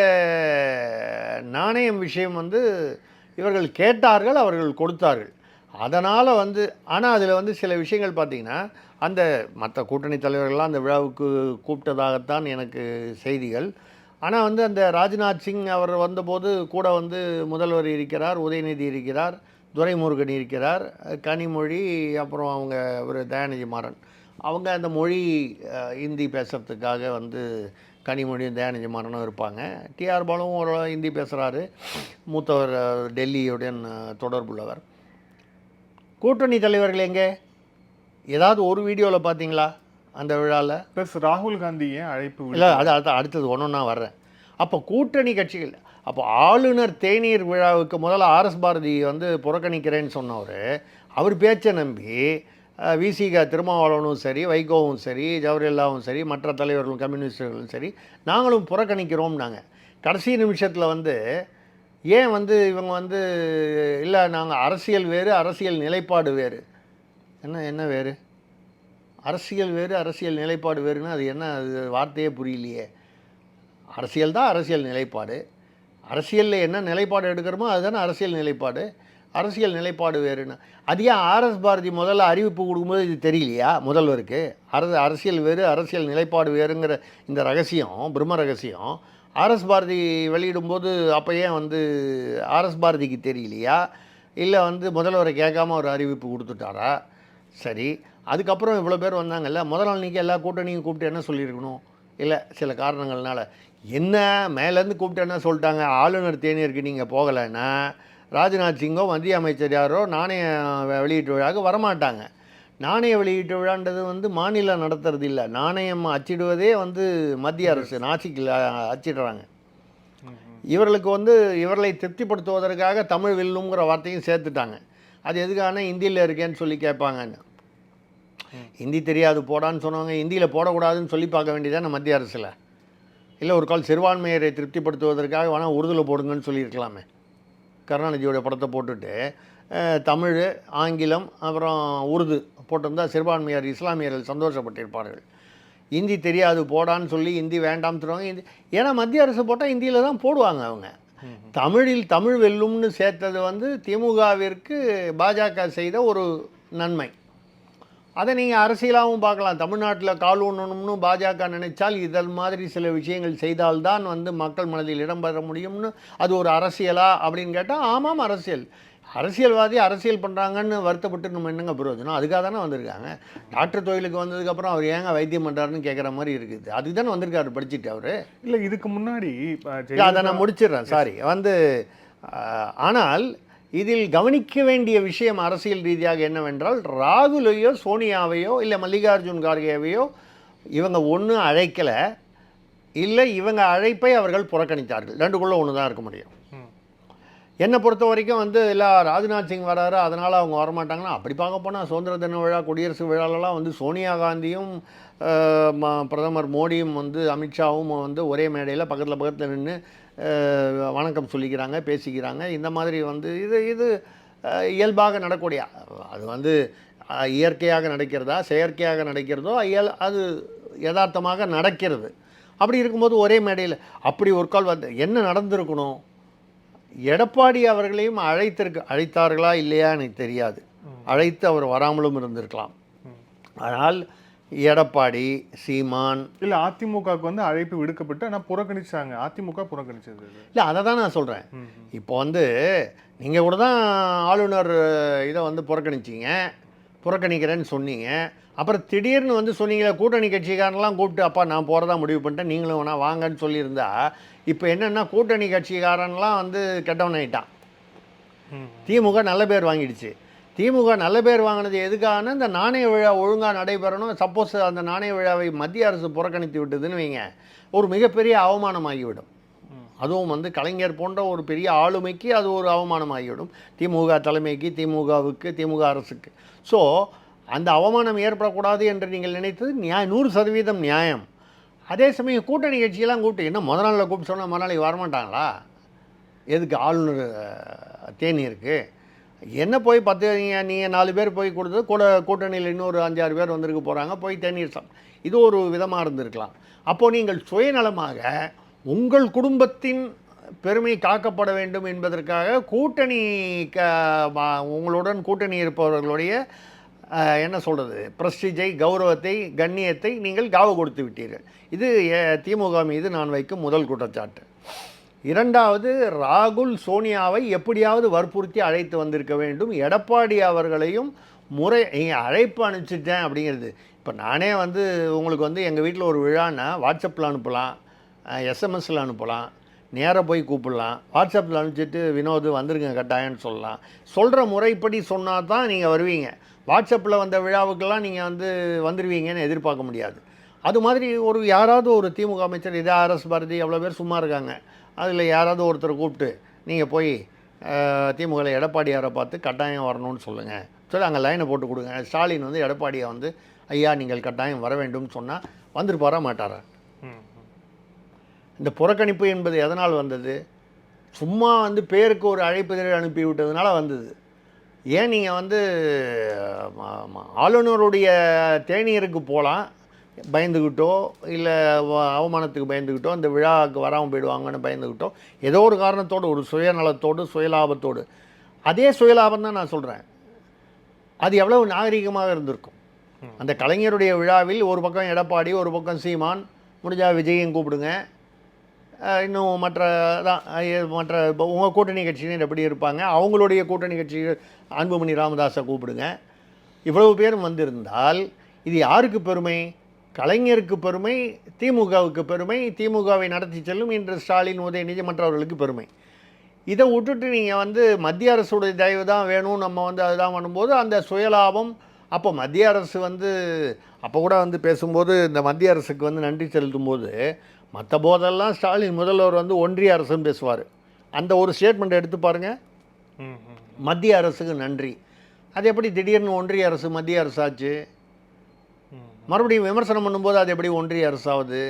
நாணயம் விஷயம் வந்து இவர்கள் கேட்டார்கள், அவர்கள் கொடுத்தார்கள். அதனால் வந்து ஆனால் அதில் வந்து சில விஷயங்கள் பார்த்திங்கன்னா அந்த மற்ற கூட்டணி தலைவர்கள்லாம் அந்த விழாவுக்கு கூப்பிட்டதாகத்தான் எனக்கு செய்திகள். ஆனால் வந்து அந்த ராஜ்நாத் சிங் அவர் வந்தபோது கூட வந்து முதல்வர் இருக்கிறார், உதயநிதி இருக்கிறார், துரைமுருகன் இருக்கிறார், கனிமொழி, அப்புறம் அவங்க ஒரு தயாநிதி மாறன். அவங்க அந்த மொழி ஹிந்தி பேசுகிறதுக்காக வந்து கனிமொழியும் தயாநிதி மாறனும் இருப்பாங்க. டிஆர் பாலுவும் ஒரு ஹிந்தி பேசுகிறாரு, மூத்தவர் டெல்லியுடன் தொடர்புள்ளவர். கூட்டணி தலைவர்கள் எங்கே? ஏதாவது ஒரு வீடியோவில் பார்த்தீங்களா அந்த விழாவில்? ப்ளஸ் ராகுல் காந்தி ஏன் அழைப்பு இல்லை, அது அடுத்தது ஒன்றா வர்றேன். அப்போ கூட்டணி கட்சிகள், அப்போ ஆளுநர் தேநீர் விழாவுக்கு முதல்ல ஆர்எஸ் பாரதி வந்து புறக்கணிக்கிறேன்னு சொன்னவர், அவர் பேச்சை நம்பி விசிக திருமாவளவனும் சரி, வைகோவும் சரி, ஜவஹர்லாவும் சரி, மற்ற தலைவர்களும் கம்யூனிஸ்டர்களும் சரி, நாங்களும் புறக்கணிக்கிறோம். நாங்கள் கடைசி நிமிஷத்தில் வந்து ஏன் வந்து இவங்க வந்து இல்லை நாங்கள் அரசியல் வேறு அரசியல் நிலைப்பாடு வேறு. என்ன வேறு? அரசியல் வேறு அரசியல் நிலைப்பாடு வேறுன்னா அது என்ன? அது வார்த்தையே புரியலையே. அரசியல் தான் அரசியல் நிலைப்பாடு. அரசியலில் என்ன நிலைப்பாடு எடுக்கிறோமோ அதுதானே அரசியல் நிலைப்பாடு. அரசியல் நிலைப்பாடு வேறுன்னு அது ஏன் ஆர்எஸ் பாரதி முதல்ல அறிவிப்பு கொடுக்கும்போது இது தெரியலையா முதல்வருக்கு? அரசியல் வேறு அரசியல் நிலைப்பாடு வேறுங்கிற இந்த ரகசியம், பிரம்ம ரகசியம் ஆர்எஸ் பாரதி வெளியிடும்போது அப்போ ஏன் வந்து ஆர்எஸ் பாரதிக்கு தெரியலையா? இல்லை வந்து முதல்வரை கேட்காம ஒரு அறிவிப்பு கொடுத்துட்டாரா? சரி, அதுக்கப்புறம் இவ்வளோ பேர் வந்தாங்கல்ல, முதல் நாள் இன்றைக்கி எல்லா கூட்டணியும் கூப்பிட்டு என்ன சொல்லியிருக்கணும்? இல்லை சில காரணங்கள்னால என்ன மேலேருந்து கூப்பிட்டு என்ன சொல்லிட்டாங்க, ஆளுநர் தேநீருக்கு நீங்கள் போகலைன்னா ராஜ்நாத் சிங்கோ மத்திய அமைச்சர் யாரோ நாணய வெளியீட்டு விழாவுக்கு வரமாட்டாங்க. நாணய வெளியீட்டு விழான்றது வந்து மாநிலம் நடத்துறது இல்லை, நாணயம் அச்சிடுவதே வந்து மத்திய அரசு நாசிக்கில் அச்சிடுறாங்க. இவர்களுக்கு வந்து இவர்களை திருப்திப்படுத்துவதற்காக தமிழ் வில்லுங்கிற வார்த்தையும் சேர்த்துட்டாங்க. அது எதுக்கான ஹிந்தியில் இருக்கேன்னு சொல்லி கேட்பாங்கன்னு. ஹிந்தி தெரியாது போடான்னு சொன்னவங்க ஹிந்தியில் போடக்கூடாதுன்னு சொல்லி பார்க்க வேண்டியதானே மத்திய அரசில். இல்லை ஒரு கால் சிறுபான்மையரை திருப்திப்படுத்துவதற்காக வேணால் உருதுல போடுங்கன்னு சொல்லியிருக்கலாமே. கருணாநிதியோட படத்தை போட்டுட்டு தமிழ், ஆங்கிலம், அப்புறம் உருது போட்டிருந்தால் சிறுபான்மையார் இஸ்லாமியர்கள் சந்தோஷப்பட்டிருப்பார்கள். ஹிந்தி தெரியாது போடான்னு சொல்லி ஹிந்தி வேண்டாம்னு சொல்லுவாங்க. ஹிந்தி ஏன்னா மத்திய அரசு போட்டால் ஹிந்தியில் தான் போடுவாங்க அவங்க. தமிழ் வெல்லும்னு சேர்த்தது வந்து திமுகவிற்கு பாஜக செய்த ஒரு நன்மை. அதை நீங்கள் அரசியலாகவும் பார்க்கலாம். தமிழ்நாட்டில் கால் ஊனணும்னு பாஜக நினைச்சால் இதன் மாதிரி சில விஷயங்கள் செய்தால்தான் வந்து மக்கள் மனதில் இடம்பெற முடியும்னு அது ஒரு அரசியலா அப்படின்னு கேட்டால் ஆமாம் அரசியல். அரசியல்வாதி அரசியல் பண்ணுறாங்கன்னு வருத்தப்பட்டு நம்ம என்னங்க பிரயோஜனம்? அதுக்காக தானே வந்திருக்காங்க. டாக்டர் தொழிலுக்கு வந்ததுக்கப்புறம் அவர் ஏங்க வைத்தியம் பண்ணுறாருன்னு கேட்குற மாதிரி இருக்குது. அதுக்கு தானே வந்திருக்காரு படிச்சுட்டு அவர். இல்லை இதுக்கு முன்னாடி அதை நான் முடிச்சிடுறேன், சாரி. ஆனால் இதில் கவனிக்க வேண்டிய விஷயம் அரசியல் ரீதியாக என்னவென்றால், ராகுலையோ சோனியாவையோ இல்லை மல்லிகார்ஜுன் கார்கேவையோ இவங்க ஒன்று அழைக்கலை, இல்லை இவங்க அழைப்பை அவர்கள் புறக்கணித்தார்கள். ரெண்டுக்குள்ளே ஒன்று தான் இருக்க முடியும். என்னை பொறுத்த வரைக்கும் வந்து இல்லை ராஜ்நாத் சிங் வராரு அதனால் அவங்க வரமாட்டாங்கன்னா, அப்படி பார்க்க போனால் சுதந்திர தின விழா குடியரசு விழாலெலாம் வந்து சோனியா காந்தியும் பிரதமர் மோடியும் வந்து அமித்ஷாவும் வந்து ஒரே மேடையில் பக்கத்தில் நின்று வணக்கம் சொல்லிக்கிறாங்க, பேசிக்கிறாங்க. இந்த மாதிரி வந்து இது இயல்பாக நடக்கூடிய, அது வந்து இயற்கையாக நடக்கிறதா செயற்கையாக நடக்கிறதோ அது யதார்த்தமாக நடக்கிறது. அப்படி இருக்கும்போது ஒரே மேடையில் அப்படி ஒரு கால் வந்து என்ன நடந்திருக்கணும்? எடப்பாடி அவர்களையும் அழைத்தார்களா இல்லையா எனக்கு தெரியாது. அழைத்து அவர் வராமலும் இருந்திருக்கலாம். ஆனால் எடப்பாடி, சீமான் இல்லை அதிமுகவுக்கு வந்து அழைப்பு விடுக்கப்பட்டு ஆனால் புறக்கணிச்சாங்க. அதிமுக புறக்கணிச்சது இல்லை, அதை தான் நான் சொல்கிறேன். இப்போ வந்து நீங்கள் கூட தான் ஆளுநர் இதை வந்து புறக்கணிக்கிறேன்னு சொன்னீங்க. அப்புறம் திடீர்னு வந்து சொன்னீங்களே கூட்டணி கட்சிக்காரன்லாம் கூப்பிட்டு அப்பா நான் போகிறதா முடிவு பண்ணிட்டேன், நீங்களும் வேணா வாங்கன்னு சொல்லியிருந்தா இப்போ என்னென்னா கூட்டணி கட்சிக்காரன்லாம் வந்து கெட்டவன் ஆகிட்டான். திமுக நல்ல பேர் வாங்கிடுச்சு. திமுக நல்ல பேர் வாங்கினது எதுக்கான இந்த நாணய விழா ஒழுங்காக நடைபெறணும். சப்போஸ் அந்த நாணய விழாவை மத்திய அரசு புறக்கணித்து விட்டதுன்னு வைங்க, ஒரு மிகப்பெரிய அவமானமாகிவிடும். அதுவும் வந்து கலைஞர் போன்ற ஒரு பெரிய ஆளுமைக்கு அது ஒரு அவமானமாகிவிடும். திமுக தலைமைக்கு, திமுகவுக்கு, திமுக அரசுக்கு. ஸோ அந்த அவமானம் ஏற்படக்கூடாது என்று நீங்கள் நினைத்தது 100% நியாயம். அதே சமயம் கூட்டணி கட்சியெல்லாம் கூப்பிட்டு என்ன முதல் நாளில் கூப்பிட்டு சொன்னால் மறுநாளைக்கு வரமாட்டாங்களா? எதுக்கு ஆளுநர் தேநீருக்கு என்ன போய் 10 நீங்கள் 4 பேர் போய் கொடுத்தது கூட்டணியில் இன்னொரு 5-6 பேர் வந்திருக்க போகிறாங்க, போய் தேநீர் இது ஒரு விதமாக இருந்திருக்கலாம். அப்போது நீங்கள் சுயநலமாக உங்கள் குடும்பத்தின் பெருமை காக்கப்பட வேண்டும் என்பதற்காக உங்களுடன் கூட்டணி இருப்பவர்களுடைய என்ன சொல்கிறது பிரஸ்டீஜை, கௌரவத்தை, கண்ணியத்தை நீங்கள் காவு கொடுத்து விட்டீர்கள். இது திமுக மீது நான் வைக்கும் முதல் குற்றச்சாட்டு. இரண்டாவது, ராகுல் சோனியாவை எப்படியாவது வற்புறுத்தி அழைத்து வந்திருக்க வேண்டும். எடப்பாடி அவர்களையும் அழைப்பு அனுப்பிச்சிட்டேன் அப்படிங்கிறது. இப்போ நானே வந்து உங்களுக்கு வந்து எங்கள் வீட்டில் ஒரு விழான்னா வாட்ஸ்அப்பில் அனுப்பலாம், எஸ்எம்எஸில் அனுப்பலாம், நேராக போய் கூப்பிடலாம். வாட்ஸ்அப்பில் அனுப்பிச்சிட்டு வினோது வந்துருங்க கட்டாயம்னு சொல்லலாம். சொல்கிற முறைப்படி சொன்னால் தான் நீங்கள் வருவீங்க. வாட்ஸ்அப்பில் வந்த விழாவுக்கெல்லாம் நீங்கள் வந்து வந்துடுவீங்கன்னு எதிர்பார்க்க முடியாது. அது மாதிரி யாராவது ஒரு திமுக அமைச்சர், இதே ஆர்எஸ் பாரதி அவ்வளோ பேர் சும்மா இருக்காங்க, அதில் யாராவது ஒருத்தர் கூப்பிட்டு நீங்கள் போய் திமுகவில் எடப்பாடியாரை பார்த்து கட்டாயம் வரணும்னு சொல்லுங்கள் சொல்லி அங்கே லைனை போட்டு கொடுங்க. ஸ்டாலின் வந்து எடப்பாடியை வந்து ஐயா நீங்கள் கட்டாயம் வர வேண்டும்னு சொன்னால் வந்துருப்பாரா மாட்டாரா? இந்த புறக்கணிப்பு என்பது எதனால் வந்தது? சும்மா வந்து பேருக்கு ஒரு அழைப்புதழ் அனுப்பி விட்டதுனால வந்தது. ஏன் நீங்கள் வந்து ஆளுநருடைய தேநீருக்கு போகலாம் பயந்துக்கிட்டோ, இல்லை அவமானத்துக்கு பயந்துக்கிட்டோ, அந்த விழாவுக்கு வராமல் போயிடுவாங்கன்னு பயந்துக்கிட்டோ, ஏதோ ஒரு காரணத்தோடு, ஒரு சுயநலத்தோடு, சுயலாபத்தோடு, அதே சுயலாபம் தான் நான் சொல்கிறேன். அது எவ்வளவு நாகரிகமாக இருந்திருக்கும். அந்த கலைஞருடைய விழாவில் ஒரு பக்கம் எடப்பாடி, ஒரு பக்கம் சீமான், முடிஞ்சால் விஜயும் கூப்பிடுங்க, இன்னும் மற்ற உங்கள் கூட்டணி கட்சியினர் எப்படி இருப்பாங்க, அவங்களுடைய கூட்டணி கட்சி அன்புமணி ராமதாஸை கூப்பிடுங்க. இவ்வளவு பேரும் வந்திருந்தால் இது யாருக்கு பெருமை? கலைஞருக்கு பெருமை, திமுகவுக்கு பெருமை, திமுகவை நடத்தி செல்லும் இன்று ஸ்டாலின், உதயநிதி மற்றவர்களுக்கு பெருமை. இதை விட்டுட்டு நீங்கள் வந்து மத்திய அரசுடைய தயவு தான் வேணும், நம்ம வந்து அதுதான் பண்ணும்போது அந்த சுயலாபம். அப்போ மத்திய அரசு வந்து அப்போ கூட வந்து பேசும்போது இந்த மத்திய அரசுக்கு வந்து நன்றி செலுத்தும் போது மற்ற போதெல்லாம் ஸ்டாலின் முதல்வர் வந்து ஒன்றிய அரசுன்னு பேசுவார். அந்த ஒரு ஸ்டேட்மெண்ட் எடுத்து பாருங்கள், மத்திய அரசுக்கு நன்றி. அது எப்படி திடீர்னு ஒன்றிய அரசு மத்திய அரசாச்சு? மறுபடியும் விமர்சனம் பண்ணும்போது அது எப்படி ஒன்றிய அரசாவது?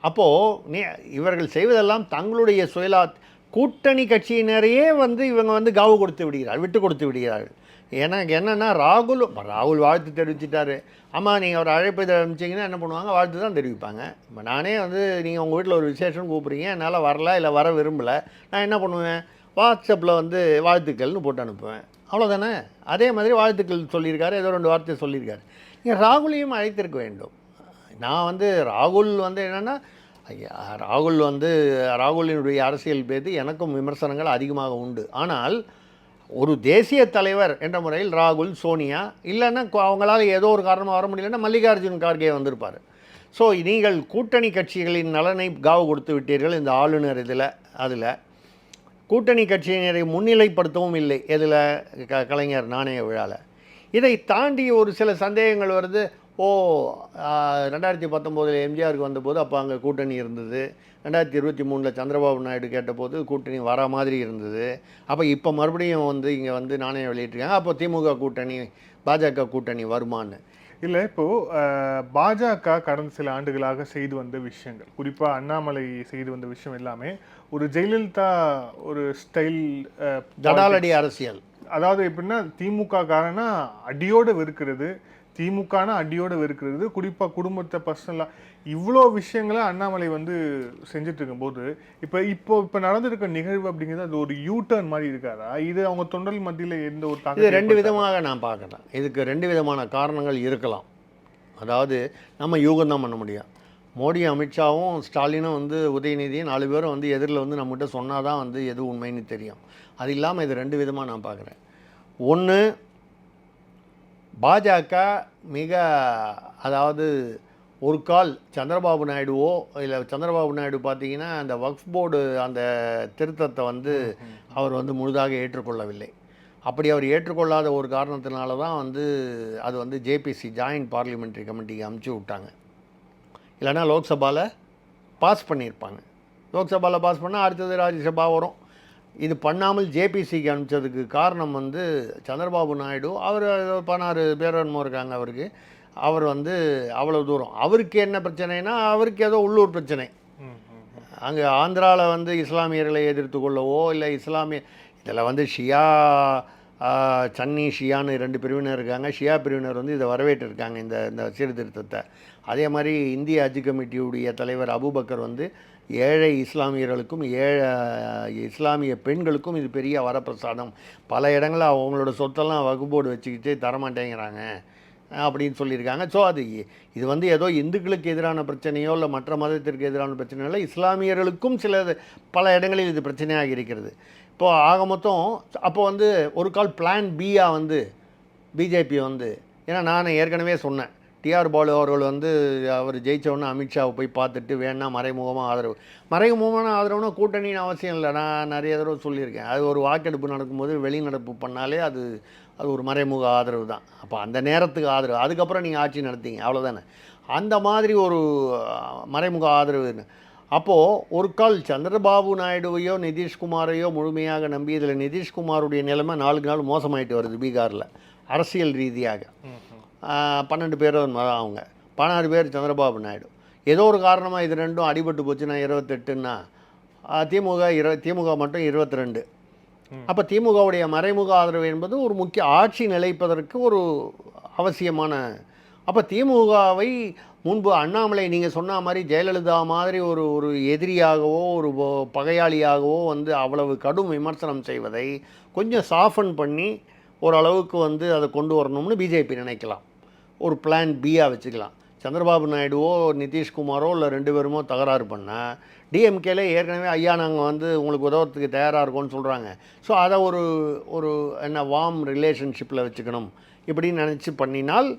அப்போது இவர்கள் செய்வதெல்லாம் தங்களுடைய கூட்டணி கட்சியினரையே வந்து இவங்க வந்து காவு கொடுத்து விடுகிறார்கள், விட்டு கொடுத்து விடுகிறார்கள். எனக்கு என்னென்னா ராகுல் வாழ்த்து தெரிவிச்சிட்டாரு. ஆமாம், நீங்கள் ஒரு அழைப்பு அனுப்பிச்சிங்கன்னா என்ன பண்ணுவாங்க? வாழ்த்து தான் தெரிவிப்பாங்க. இப்போ நானே வந்து நீங்கள் உங்கள் வீட்டில் ஒரு விசேஷம் கூப்பிட்றீங்க, என்னால் வரல, இல்லை வர விரும்பலை, நான் என்ன பண்ணுவேன்? வாட்ஸ்அப்பில் வந்து வாழ்த்துக்கள்னு போட்டு அனுப்புவேன். அவ்வளோதானே. அதே மாதிரி வாழ்த்துக்கள் சொல்லியிருக்காரு, ஏதோ 2 வார்த்தை சொல்லியிருக்காரு. இங்கே ராகுலையும் அழைத்திருக்க வேண்டும். நான் வந்து ராகுல் வந்து என்னென்னா, ராகுல் வந்து ராகுலினுடைய அரசியல் பேது எனக்கும் விமர்சனங்கள் அதிகமாக உண்டு. ஆனால் ஒரு தேசிய தலைவர் என்ற முறையில் ராகுல், சோனியா, இல்லைன்னா அவங்களால ஏதோ ஒரு காரணமாக வர முடியலன்னா மல்லிகார்ஜுன் கார்கே வந்திருப்பார். ஸோ நீங்கள் கூட்டணி கட்சிகளின் நலனை காவு கொடுத்து விட்டீர்கள் இந்த ஆளுநர் அதில் கூட்டணி கட்சியினரை முன்னிலைப்படுத்தவும் இல்லை இதில் கலைஞர் நாணய விழாவில். இதை தாண்டி ஒரு சில சந்தேகங்கள் வருது. 2019 எம்ஜிஆருக்கு வந்தபோது அப்போ அங்கே கூட்டணி இருந்தது, 2023 சந்திரபாபு நாயுடு கேட்டபோது கூட்டணி வர மாதிரி இருந்தது, அப்போ இப்போ மறுபடியும் வந்து இங்கே வந்து நாணயம் வெளியிட்டிருக்காங்க, அப்போ திமுக கூட்டணி பாஜக கூட்டணி வருமானு இல்லை. இப்போது பாஜக கடந்த சில ஆண்டுகளாக செய்து வந்த விஷயங்கள், குறிப்பாக அண்ணாமலை செய்து வந்த விஷயம் எல்லாமே ஒரு ஜெயலலிதா ஒரு ஸ்டைல் தடாலடி அரசியல். அதாவது எப்படின்னா திமுக காரனா அடியோடு வெறுக்கிறது, திமுகனா அடியோடு வெறுக்கிறது, குறிப்பாக குடும்பத்தை பர்சனலாக இவ்வளோ விஷயங்களை அண்ணாமலை வந்து செஞ்சுட்டு இருக்கும்போது இப்போ நடந்திருக்க நிகழ்வு அப்படிங்கிறது அது ஒரு யூ டர்ன் மாதிரி இருக்காதா? இது அவங்க தொண்டல் மத்தியில் எந்த ஒரு இது 2 விதமாக நான் பார்க்குறேன். இதுக்கு 2 விதமான காரணங்கள் இருக்கலாம். அதாவது நம்ம யூகம்தான் பண்ண முடியும். மோடி, அமித்ஷாவும் ஸ்டாலினும் வந்து உதயநிதியும் 4 பேரும் வந்து எதிரில் வந்து நம்மகிட்ட சொன்னால் தான் வந்து எது உண்மைன்னு தெரியும். அது இல்லாமல் இது 2 விதமாக நான் பார்க்குறேன். ஒன்று, பாஜக மிக அதாவது ஒரு கால் சந்திரபாபு நாயுடுவோ இல்லை சந்திரபாபு நாயுடு பார்த்தீங்கன்னா அந்த வக்ஃப் போர்டு அந்த திருத்தத்தை வந்து அவர் வந்து முழுதாக ஏற்றுக்கொள்ளவில்லை. அப்படி அவர் ஏற்றுக்கொள்ளாத ஒரு காரணத்தினால தான் வந்து அது வந்து ஜேபிசி ஜாயின்ட் பார்லிமெண்ட்ரி கமிட்டிக்கு அமுச்சு விட்டாங்க. இல்லைனா லோக்சபாவில் பாஸ் பண்ணியிருப்பாங்க. லோக்சபாவில் பாஸ் பண்ணால் அடுத்தது ராஜ்யசபா வரும். இது பண்ணாமல் ஜேபிசிக்கு அனுப்பிச்சதுக்கு காரணம் வந்து சந்திரபாபு நாயுடு, அவர் 16 பேர் என்னமோ இருக்காங்க அவருக்கு, அவர் வந்து அவ்வளோ தூரம் அவருக்கு என்ன பிரச்சனைனா அவருக்கு ஏதோ உள்ளூர் பிரச்சனை. அங்கே ஆந்திராவில் வந்து இஸ்லாமியர்களை எதிர்த்து கொள்ளவோ இல்லை இதில் வந்து ஷியா சன்னி ஷியான்னு 2 பிரிவினர் இருக்காங்க. ஷியா பிரிவினர் வந்து இதை வரவேற்றிருக்காங்க இந்த சீர்திருத்தத்தை. அதே மாதிரி இந்திய ஹஜ் கமிட்டியுடைய தலைவர் அபுபக்கர் வந்து ஏழை இஸ்லாமியர்களுக்கும் இஸ்லாமிய பெண்களுக்கும் இது பெரிய வரப்பிரசாதம், பல இடங்களில் அவங்களோட சொத்தெல்லாம் வக்ஃப் போர்டு வச்சுக்கிட்டு தரமாட்டேங்கிறாங்க அப்படின்னு சொல்லியிருக்காங்க. ஸோ இது வந்து ஏதோ இந்துக்களுக்கு எதிரான பிரச்சனையோ இல்லை மற்ற மதத்திற்கு எதிரான பிரச்சனையோ இல்லை, இஸ்லாமியர்களுக்கும் பல இடங்களில் இது பிரச்சனையாக இருக்கிறது. இப்போது ஆக மொத்தம் அப்போ வந்து ஒரு கால் பிளான் பியாக வந்து பிஜேபி வந்து, ஏன்னா நான் ஏற்கனவே சொன்னேன், டிஆர் பாலு அவர்கள் வந்து அவர் ஜெயித்தவுடனே அமித்ஷாவை போய் பார்த்துட்டு வேணா மறைமுகமான ஆதரவுனா கூட்டணின்னு அவசியம் இல்லை. நான் நிறைய தடவை சொல்லியிருக்கேன். அது ஒரு வாக்கெடுப்பு நடக்கும்போது வெளிநடப்பு பண்ணாலே அது ஒரு மறைமுக ஆதரவு தான். அப்போ அந்த நேரத்துக்கு ஆதரவு, அதுக்கப்புறம் நீங்கள் ஆட்சி நடத்திங்க அவ்வளோதானே. அந்த மாதிரி ஒரு மறைமுக ஆதரவு. அப்போது ஒரு கால் சந்திரபாபு நாயுடுவையோ நிதிஷ்குமாரையோ முழுமையாக நம்பி, இதில் நிதிஷ்குமாருடைய நிலைமை நாளுக்கு நாள் மோசமாயிட்டு வருது பீகாரில் அரசியல் ரீதியாக. 12 பேர் அவங்க 16 பேர் சந்திரபாபு நாயுடு. ஏதோ ஒரு காரணமாக இது 2ம் அடிபட்டு போச்சுன்னா 28ன்னா திமுக மட்டும் 22. அப்போ திமுகவுடைய மறைமுக ஆதரவு என்பது ஒரு முக்கிய ஆட்சி நிலைப்பதற்கு ஒரு அவசியமான. அப்போ திமுகவை முன்பு அண்ணாமலை நீங்கள் சொன்ன மாதிரி ஜெயலலிதா மாதிரி ஒரு எதிரியாகவோ ஒரு பகையாளியாகவோ வந்து அவ்வளவு கடும் விமர்சனம் செய்வதை கொஞ்சம் சாஃபன் பண்ணி ஓரளவுக்கு வந்து அதை கொண்டு வரணும்னு பிஜேபி நினைக்கலாம். ஒரு பிளான் பியாக வச்சுக்கலாம். சந்திரபாபு நாயுடுவோ நிதிஷ்குமாரோ இல்லை 2 பேருமோ தகராறு பண்ணால் டிஎம்கேல ஏற்கனவே ஐயா நாங்கள் வந்து உங்களுக்கு உதவத்துக்கு தயாராக இருக்கோன்னு சொல்கிறாங்க. ஸோ அதை ஒரு வார்ம் ரிலேஷன்ஷிப்பில் வச்சுக்கணும் இப்படின்னு நினச்சி பண்ணினால்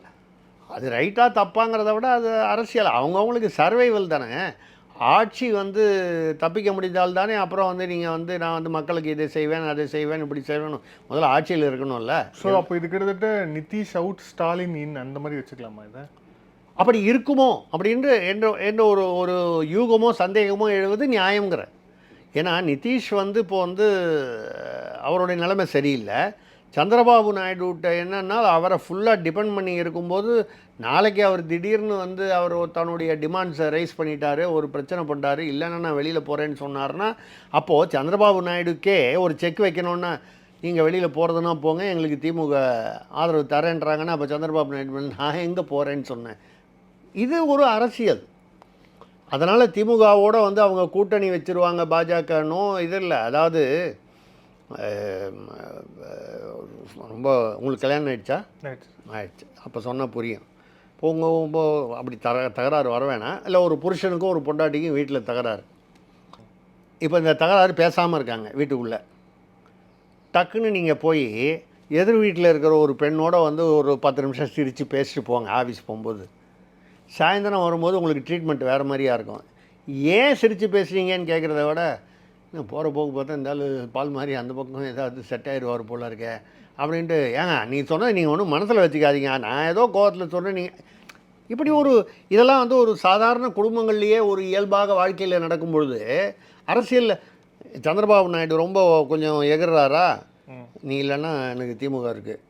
அது ரைட்டாக தப்பாங்கிறத விட அது அரசியல், அவங்கவுங்களுக்கு சர்வைவல் தானே. ஆட்சி வந்து தப்பிக்க முடிந்தால் தானே அப்புறம் வந்து நீங்கள் வந்து நான் வந்து மக்களுக்கு இதை செய்வேன் அதை செய்வேன் இப்படி செய்வேன், முதல்ல ஆட்சியில் இருக்கணும்ல. ஸோ அப்போ இது கிட்டத்தட்ட நிதிஷ் அவுட் ஸ்டாலின் இன் அந்த மாதிரி வச்சுக்கலாமா இதை? அப்படி இருக்குமோ என்ற ஒரு யூகமோ சந்தேகமோ எழுவது நியாயங்கிற. ஏன்னா நிதிஷ் வந்து இப்போ வந்து அவருடைய நிலைமை சரியில்லை. சந்திரபாபு நாயுடுகிட்ட என்னன்னா அவரை ஃபுல்லாக டிபெண்ட் பண்ணி இருக்கும்போது நாளைக்கு அவர் திடீர்னு வந்து அவர் தன்னுடைய டிமாண்ட்ஸை ரைஸ் பண்ணிட்டாரு, ஒரு பிரச்சனை பண்ணுறாரு, இல்லைன்னா நான் வெளியில் போகிறேன்னு சொன்னார்னா அப்போது சந்திரபாபு நாயுடுக்கே ஒரு செக் வைக்கணுன்னா நீங்கள் வெளியில் போகிறதுனா போங்க, எங்களுக்கு திமுக ஆதரவு தரேன்றாங்கன்னா அப்போ சந்திரபாபு நாயுடு நான் எங்கே போகிறேன்னு சொன்னேன். இது ஒரு அரசியல். அதனால் திமுகவோடு வந்து அவங்க கூட்டணி வச்சுருவாங்க பாஜகனோ இது இல்லை. அதாவது ரொம்ப உங்களுக்கு கல்யாணம் ஆயிடுச்சா? ஆயிடுச்சு. அப்போ சொன்னால் புரியும். இப்போ அப்படி தகராறு வர வேணாம். இல்லை ஒரு புருஷனுக்கும் ஒரு பொண்டாட்டிக்கும் வீட்டில் தகராறு. இப்போ இந்த தகராறு பேசாமல் இருக்காங்க வீட்டுக்குள்ளே. டக்குன்னு நீங்கள் போய் எதிர் வீட்டில் இருக்கிற ஒரு பெண்ணோட வந்து ஒரு 10 நிமிஷம் சிரித்து பேசிட்டு போங்க ஆஃபீஸ் போகும்போது. சாயந்தரம் வரும்போது உங்களுக்கு ட்ரீட்மெண்ட் வேறு மாதிரியாக இருக்கும். ஏன் சிரித்து பேசுகிறீங்கன்னு கேட்குறத விட, போகிற போக்கு பார்த்தா இந்த ஆள் பால் மாதிரி அந்த பக்கம் ஏதாவது செட் ஆகிடுவார் போல இருக்கே அப்படின்ட்டு, ஏங்க நீ சொன்னது நீங்கள் ஒன்றும் மனசில் வச்சுக்காதீங்க, நான் ஏதோ கோவத்தில் சொன்னேன். நீங்கள் இப்படி இதெல்லாம் வந்து ஒரு சாதாரண குடும்பங்கள்லேயே ஒரு இயல்பாக வாழ்க்கையில் நடக்கும் பொழுது, அரசியலில் சந்திரபாபு நாயுடு ரொம்ப கொஞ்சம் எகிறாரா, நீ இல்லைன்னா எனக்கு திமுக இருக்குது,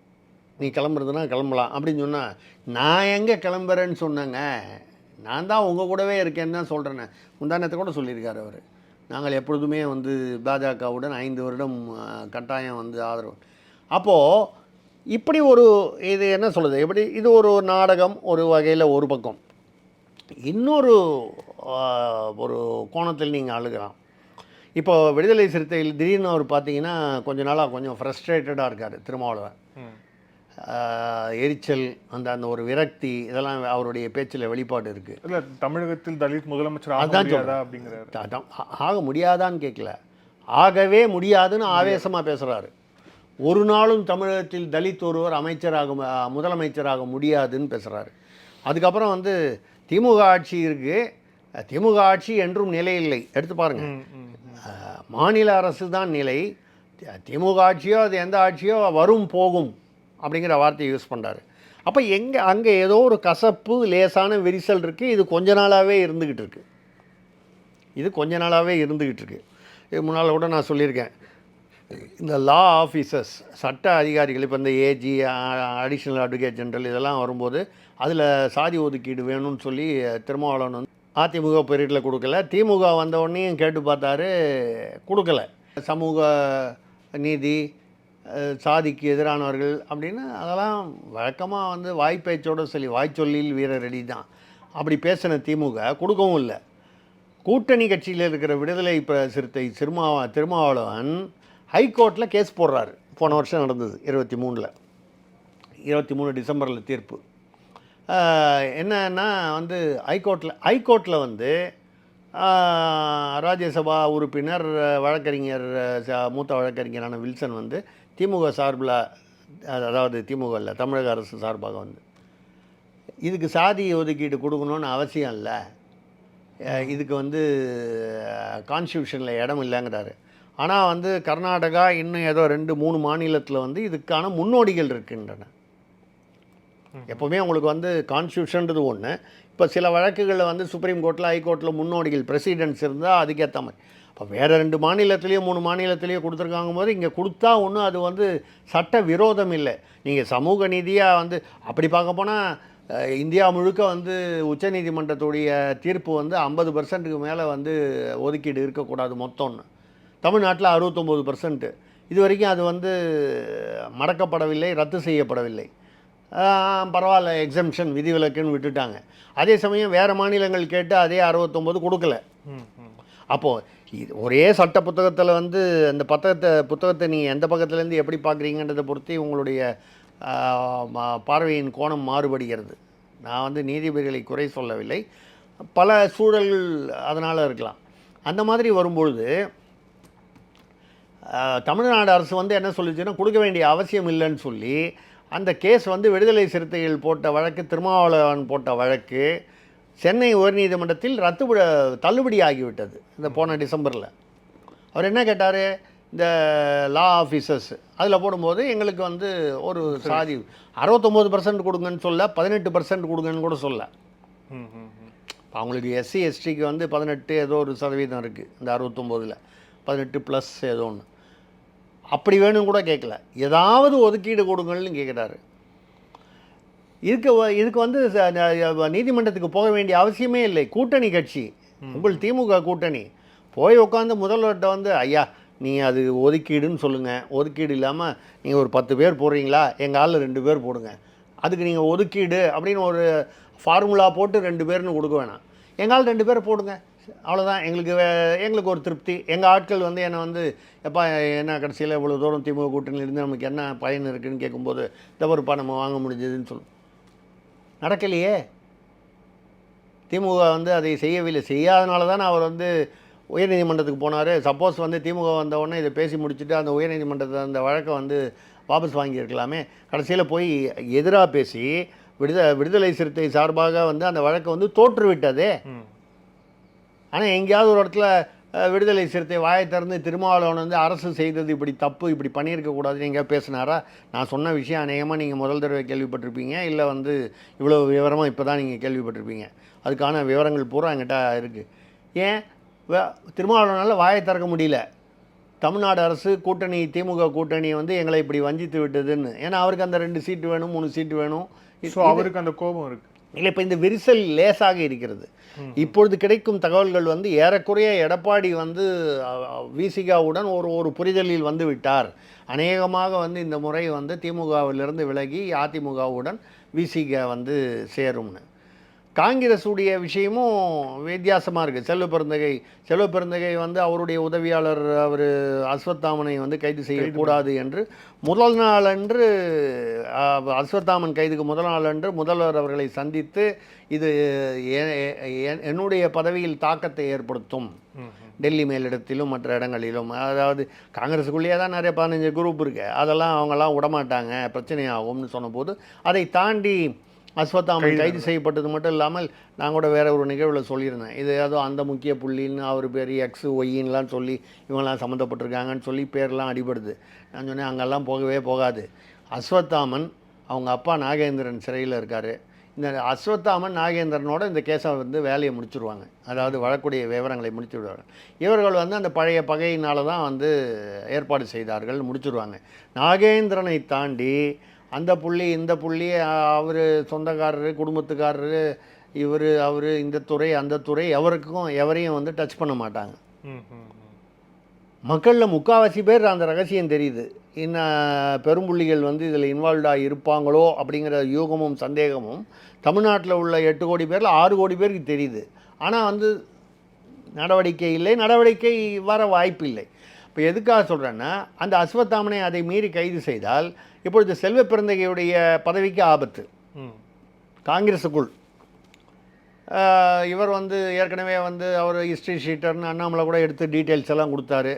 நீ கிளம்புறதுன்னா கிளம்பலாம் அப்படின்னு சொன்னால், நான் எங்கே கிளம்புறேன்னு சொன்னேங்க, நான் தான் உங்கள் கூடவே இருக்கேன்னு தான் சொல்கிறேன்னு முந்தானத்தை கூட சொல்லியிருக்காரு அவர். நாங்கள் எப்பொழுதுமே வந்து பாஜகவுடன் 5 வருடம் கட்டாயம் வந்து ஆதரவு. அப்போது இப்படி இது என்ன சொல்லுது, எப்படி இது ஒரு நாடகம் ஒரு வகையில் ஒரு பக்கம். இன்னொரு ஒரு கோணத்தில் நீங்கள் அழுகலாம். இப்போ விடுதலை சிறுத்தைகள் திடீர்னு அவர் பார்த்தீங்கன்னா கொஞ்ச நாளாக கொஞ்சம் ஃப்ரஸ்ட்ரேட்டடாக இருக்கார் திருமாவளவன். எரிச்சல், அந்த ஒரு விரக்தி, இதெல்லாம் அவருடைய பேச்சில் வெளிப்பாடு இருக்குது. இல்லை தமிழகத்தில் தலித் முதலமைச்சர் ஆக முடியாதான்னு கேட்கல, ஆகவே முடியாதுன்னு ஆவேசமாக பேசுகிறாரு. ஒரு நாளும் தமிழகத்தில் தலித் ஒருவர் முதலமைச்சராக முடியாதுன்னு பேசுகிறாரு. அதுக்கப்புறம் வந்து திமுக ஆட்சி இருக்குது, திமுக ஆட்சி என்றும் நிலை இல்லை, எடுத்து பாருங்கள். மாநில அரசு தான் நிலை, திமுக ஆட்சியோ அது எந்த ஆட்சியோ வரும் போகும் அப்படிங்கிற வார்த்தையை யூஸ் பண்ணுறாரு. அப்போ அங்கே ஏதோ ஒரு கசப்பு லேசான விரிசல் இருக்குது. இது கொஞ்ச நாளாகவே இருந்துக்கிட்டு இருக்கு. இது முன்னால் கூட நான் சொல்லியிருக்கேன், இந்த லா ஆஃபீஸர்ஸ் சட்ட அதிகாரிகள், இப்போ இந்த ஏஜி அடிஷ்னல் அட்வொகேட் ஜெனரல் இதெல்லாம் வரும்போது அதில் சாதி ஒதுக்கீடு வேணும்னு சொல்லி திருமாவளவன் வந்து அதிமுக பீரியடில் கொடுக்கல, திமுக வந்தவுடனேயும் கேட்டு பார்த்தாரு, கொடுக்கல. சமூக நீதி, சாதிக்கு எதிரானவர்கள் அப்படின்னு அதெல்லாம் வழக்கமாக வந்து வாய்ப்பேச்சோடு சொல்லி வாய்ச்சொல்லில் வீரரெடி தான் அப்படி பேசின திமுக கொடுக்கவும் இல்லை. கூட்டணி கட்சியில் இருக்கிற விடுதலை சிறுத்தை திருமாவளவன் ஹைகோர்ட்டில் கேஸ் போடுறாரு. போன வருஷம் நடந்தது 23 டிசம்பரில் தீர்ப்பு. என்னன்னா வந்து ஹைகோர்ட்டில் வந்து ராஜ்யசபா உறுப்பினர் வழக்கறிஞர் மூத்த வழக்கறிஞரான வில்சன் வந்து திமுக சார்பில், அதாவது திமுக இல்லை தமிழக அரசு சார்பாக வந்து இதுக்கு சாதி ஒதுக்கீடு கொடுக்கணுன்னு அவசியம் இல்லை, இதுக்கு வந்து கான்ஸ்டியூஷனில் இடம் இல்லைங்கிறாரு. ஆனால் வந்து கர்நாடகா இன்னும் ஏதோ 2-3 மாநிலத்தில் வந்து இதுக்கான முன்னோடிகள் இருக்கின்றன. எப்போவுமே உங்களுக்கு வந்து கான்ஸ்டியூஷன்றது ஒன்று, இப்போ சில வழக்குகளில் வந்து சுப்ரீம் கோர்ட்டில் ஹைகோர்ட்டில் முன்னோடிகள் பிரசிடென்ட்ஸ் இருந்தால் அதுக்கேற்ற மாதிரி. இப்போ வேறு 2 மாநிலத்திலேயோ 3 மாநிலத்திலேயோ கொடுத்துருக்காங்க போது இங்கே கொடுத்தா ஒன்றும் அது வந்து சட்ட விரோதம் இல்லை. நீங்கள் சமூக நீதியாக வந்து அப்படி பார்க்க போனால் இந்தியா முழுக்க வந்து உச்சநீதிமன்றத்துடைய தீர்ப்பு வந்து 50%க்கு மேலே வந்து ஒதுக்கீடு இருக்கக்கூடாது மொத்தம்னு. தமிழ்நாட்டில் 69%. இது வரைக்கும் அது வந்து மடக்கப்படவில்லை, ரத்து செய்யப்படவில்லை. பரவாயில்ல, எக்ஸம்ஷன் விதிவிலக்குன்னு விட்டுட்டாங்க. அதே சமயம் வேறு மாநிலங்கள் கேட்டு அதே 69 கொடுக்கல. அப்போது ஒரே சட்ட புத்தகத்தில் வந்து அந்த புத்தகத்தை நீங்கள் எந்த பக்கத்துலேருந்து எப்படி பார்க்குறீங்கன்றதை பொறுத்து உங்களுடைய பார்வையின் கோணம் மாறுபடுகிறது. நான் வந்து நீதிபதிகளை குறை சொல்லவில்லை, பல சூழல்கள் அதனால் இருக்கலாம். அந்த மாதிரி வரும்பொழுது தமிழ்நாடு அரசு வந்து என்ன சொல்லிச்சுன்னா கொடுக்க வேண்டிய அவசியம் இல்லைன்னு சொல்லி அந்த கேஸ் வந்து விடுதலை சிறுத்தைகள் போட்ட வழக்கு, திருமாவளவன் போட்ட வழக்கு சென்னை உயர்நீதிமன்றத்தில் தள்ளுபடி ஆகிவிட்டது. இந்த போன டிசம்பரில் அவர் என்ன கேட்டார், இந்த லா ஆஃபீஸர்ஸ் அதில் போடும்போது எங்களுக்கு வந்து ஒரு சாதி 69% கொடுங்கன்னு சொல்ல, 18% கொடுங்கன்னு கூட சொல்ல. அவங்களுக்கு எஸ்சி எஸ்டிக்கு வந்து 18 ஏதோ ஒரு சதவீதம் இருக்குது, இந்த 69ல் 18+ ஏதோ ஒன்று. அப்படி வேணும் கூட கேட்கல, ஏதாவது ஒதுக்கீடு கொடுங்கள்னு கேட்குறாரு. இதுக்கு வந்து நீதிமன்றத்துக்கு போக வேண்டிய அவசியமே இல்லை. கூட்டணி கட்சி உங்கள் திமுக கூட்டணி போய் உட்காந்து முதல்வர்கிட்ட வந்து, ஐயா நீங்கள் அது ஒதுக்கீடுன்னு சொல்லுங்கள், ஒதுக்கீடு இல்லாமல் நீங்கள் ஒரு 10 பேர் போடுறீங்களா, எங்கள் ஆளில் 2 பேர் போடுங்க, அதுக்கு நீங்கள் ஒதுக்கீடு அப்படின்னு ஒரு ஃபார்முலா போட்டு 2 பேர்னு கொடுக்க வேணாம், எங்கள் ஆள் 2 பேர் போடுங்க, அவ்வளோதான். எங்களுக்கு ஒரு திருப்தி. எங்கள் ஆட்கள் வந்து என்னை வந்து எப்பா என்ன கடைசியில் இவ்வளோ தூரம் திமுக கூட்டணியில் இருந்து நமக்கு என்ன பயன் இருக்குதுன்னு கேட்கும்போது தவறுப்பா நம்ம வாங்க முடிஞ்சதுன்னு சொல்லும். நடக்கலையே. திமுக வந்து அதை செய்யவில்லை. செய்யாதனால தான் அவர் வந்து உயர்நீதிமன்றத்துக்கு போனார். சப்போஸ் வந்து திமுக வந்த உடனே இதை பேசி முடிச்சுட்டு அந்த உயர்நீதிமன்றத்தை அந்த வழக்கை வந்து வாபஸ் வாங்கியிருக்கலாமே. கடைசியில் போய் எதிராக பேசி விடுதலை சிறுத்தை சார்பாக வந்து அந்த வழக்கை வந்து தோற்றுவிட்டதே. ஆனால் எங்கேயாவது ஒரு இடத்துல விடுதலை சிறுத்தை வாயை திறந்து திருமாவளவன் வந்து அரசு செய்தது இப்படி தப்பு, இப்படி பண்ணியிருக்கக்கூடாதுன்னு எங்கேயா பேசினாரா? நான் சொன்ன விஷயம் அநேகமாக நீங்கள் முதல் தடவை கேள்விப்பட்டிருப்பீங்க, இல்லை வந்து இவ்வளோ விவரமாக இப்போ தான் நீங்கள் கேள்விப்பட்டிருப்பீங்க. அதுக்கான விவரங்கள் பூரா என்கிட்ட இருக்குது. ஏன் திருமாவளவனால் வாயை திறக்க முடியல? தமிழ்நாடு அரசு கூட்டணி திமுக கூட்டணி வந்து எங்களை இப்படி வஞ்சித்து விட்டதுன்னு. ஏன்னா அவருக்கு அந்த 2 சீட்டு வேணும், 3 சீட்டு வேணும். ஸோ அவருக்கு அந்த கோபம் இருக்குது. இல்லை, இப்போ இந்த விரிசல் லேசாக இருக்கிறது. இப்பொழுது கிடைக்கும் தகவல்கள் வந்து ஏறக்குறைய எடப்பாடி வந்து விசிகாவுடன் ஒரு புரிதலில் வந்து விட்டார். அநேகமாக வந்து இந்த முறை வந்து திமுகவிலிருந்து விலகி அதிமுகவுடன் விசிகா வந்து சேரும்னு. காங்கிரஸுடைய விஷயமும் வித்தியாசமாக இருக்குது. செல்வ பெருந்தகை வந்து அவருடைய உதவியாளர் அவர் அஸ்வத்தாமனை வந்து கைது செய்யக்கூடாது என்று முதல் நாளன்று அஸ்வத்தாமன் கைதுக்கு முதல் நாளன்று முதல்வர் அவர்களை சந்தித்து இது என்னுடைய பதவியில் தாக்கத்தை ஏற்படுத்தும் டெல்லி மேலிடத்திலும் மற்ற இடங்களிலும். அதாவது காங்கிரஸுக்குள்ளேயே தான் நிறைய 15 குரூப் இருக்குது, அதெல்லாம் அவங்கெல்லாம் விடமாட்டாங்க, பிரச்சனையாகும்னு சொன்னபோது அதை தாண்டி அஸ்வத்தாமன் கைது செய்யப்பட்டது மட்டும் இல்லாமல் நான் கூட வேறு ஒரு நிகழ்வில் சொல்லியிருந்தேன். இது ஏதோ அந்த முக்கிய புள்ளின்னு அவர் பேர் எக்ஸு ஒய்யின்லாம் சொல்லி இவங்கெல்லாம் சம்மந்தப்பட்டிருக்காங்கன்னு சொல்லி பேர்லாம் அடிபடுது. நான் சொன்னேன் அங்கெல்லாம் போகவே போகாது. அஸ்வத்தாமன் அவங்க அப்பா நாகேந்திரன் சிறையில் இருக்கார். இந்த அஸ்வத்தாமன் நாகேந்திரனோட இந்த கேஸை வந்து வேலையை முடிச்சுடுவாங்க. அதாவது வழக்குடைய விவரங்களை முடிச்சு விடுவாங்க. இவர்கள் வந்து அந்த பழைய பகையினால தான் வந்து ஏற்பாடு செய்தார்கள், முடிச்சுடுவாங்க. நாகேந்திரனை தாண்டி அந்த புள்ளி இந்த புள்ளி அவர் சொந்தக்காரரு, குடும்பத்துக்காரரு, அவர் இந்த துறை அந்த துறை எவரையும் வந்து டச் பண்ண மாட்டாங்க. மக்களில் முக்கால்வாசி பேர் அந்த ரகசியம் தெரியுது. இன்னும் பெரும்புள்ளிகள் வந்து இதில் இன்வால்வ்டாக இருப்பாங்களோ அப்படிங்கிற யூகமும் சந்தேகமும் தமிழ்நாட்டில் உள்ள 8 கோடி பேரில் 6 கோடி பேருக்கு தெரியுது. ஆனால் வந்து நடவடிக்கை வர வாய்ப்பு இல்லை. இப்போ எதுக்காக சொல்கிறேன்னா, அந்த அஸ்வத்தாமனை அதை மீறி கைது செய்தால் இப்பொழுது செல்வ பெருந்தகையுடைய பதவிக்கு ஆபத்து. காங்கிரஸுக்குள் இவர் வந்து ஏற்கனவே வந்து அவர் ஹிஸ்ட்ரி ஷீட்டர்னு அண்ணாமலை கூட எடுத்து டீட்டெயில்ஸ் எல்லாம் கொடுத்தாரு.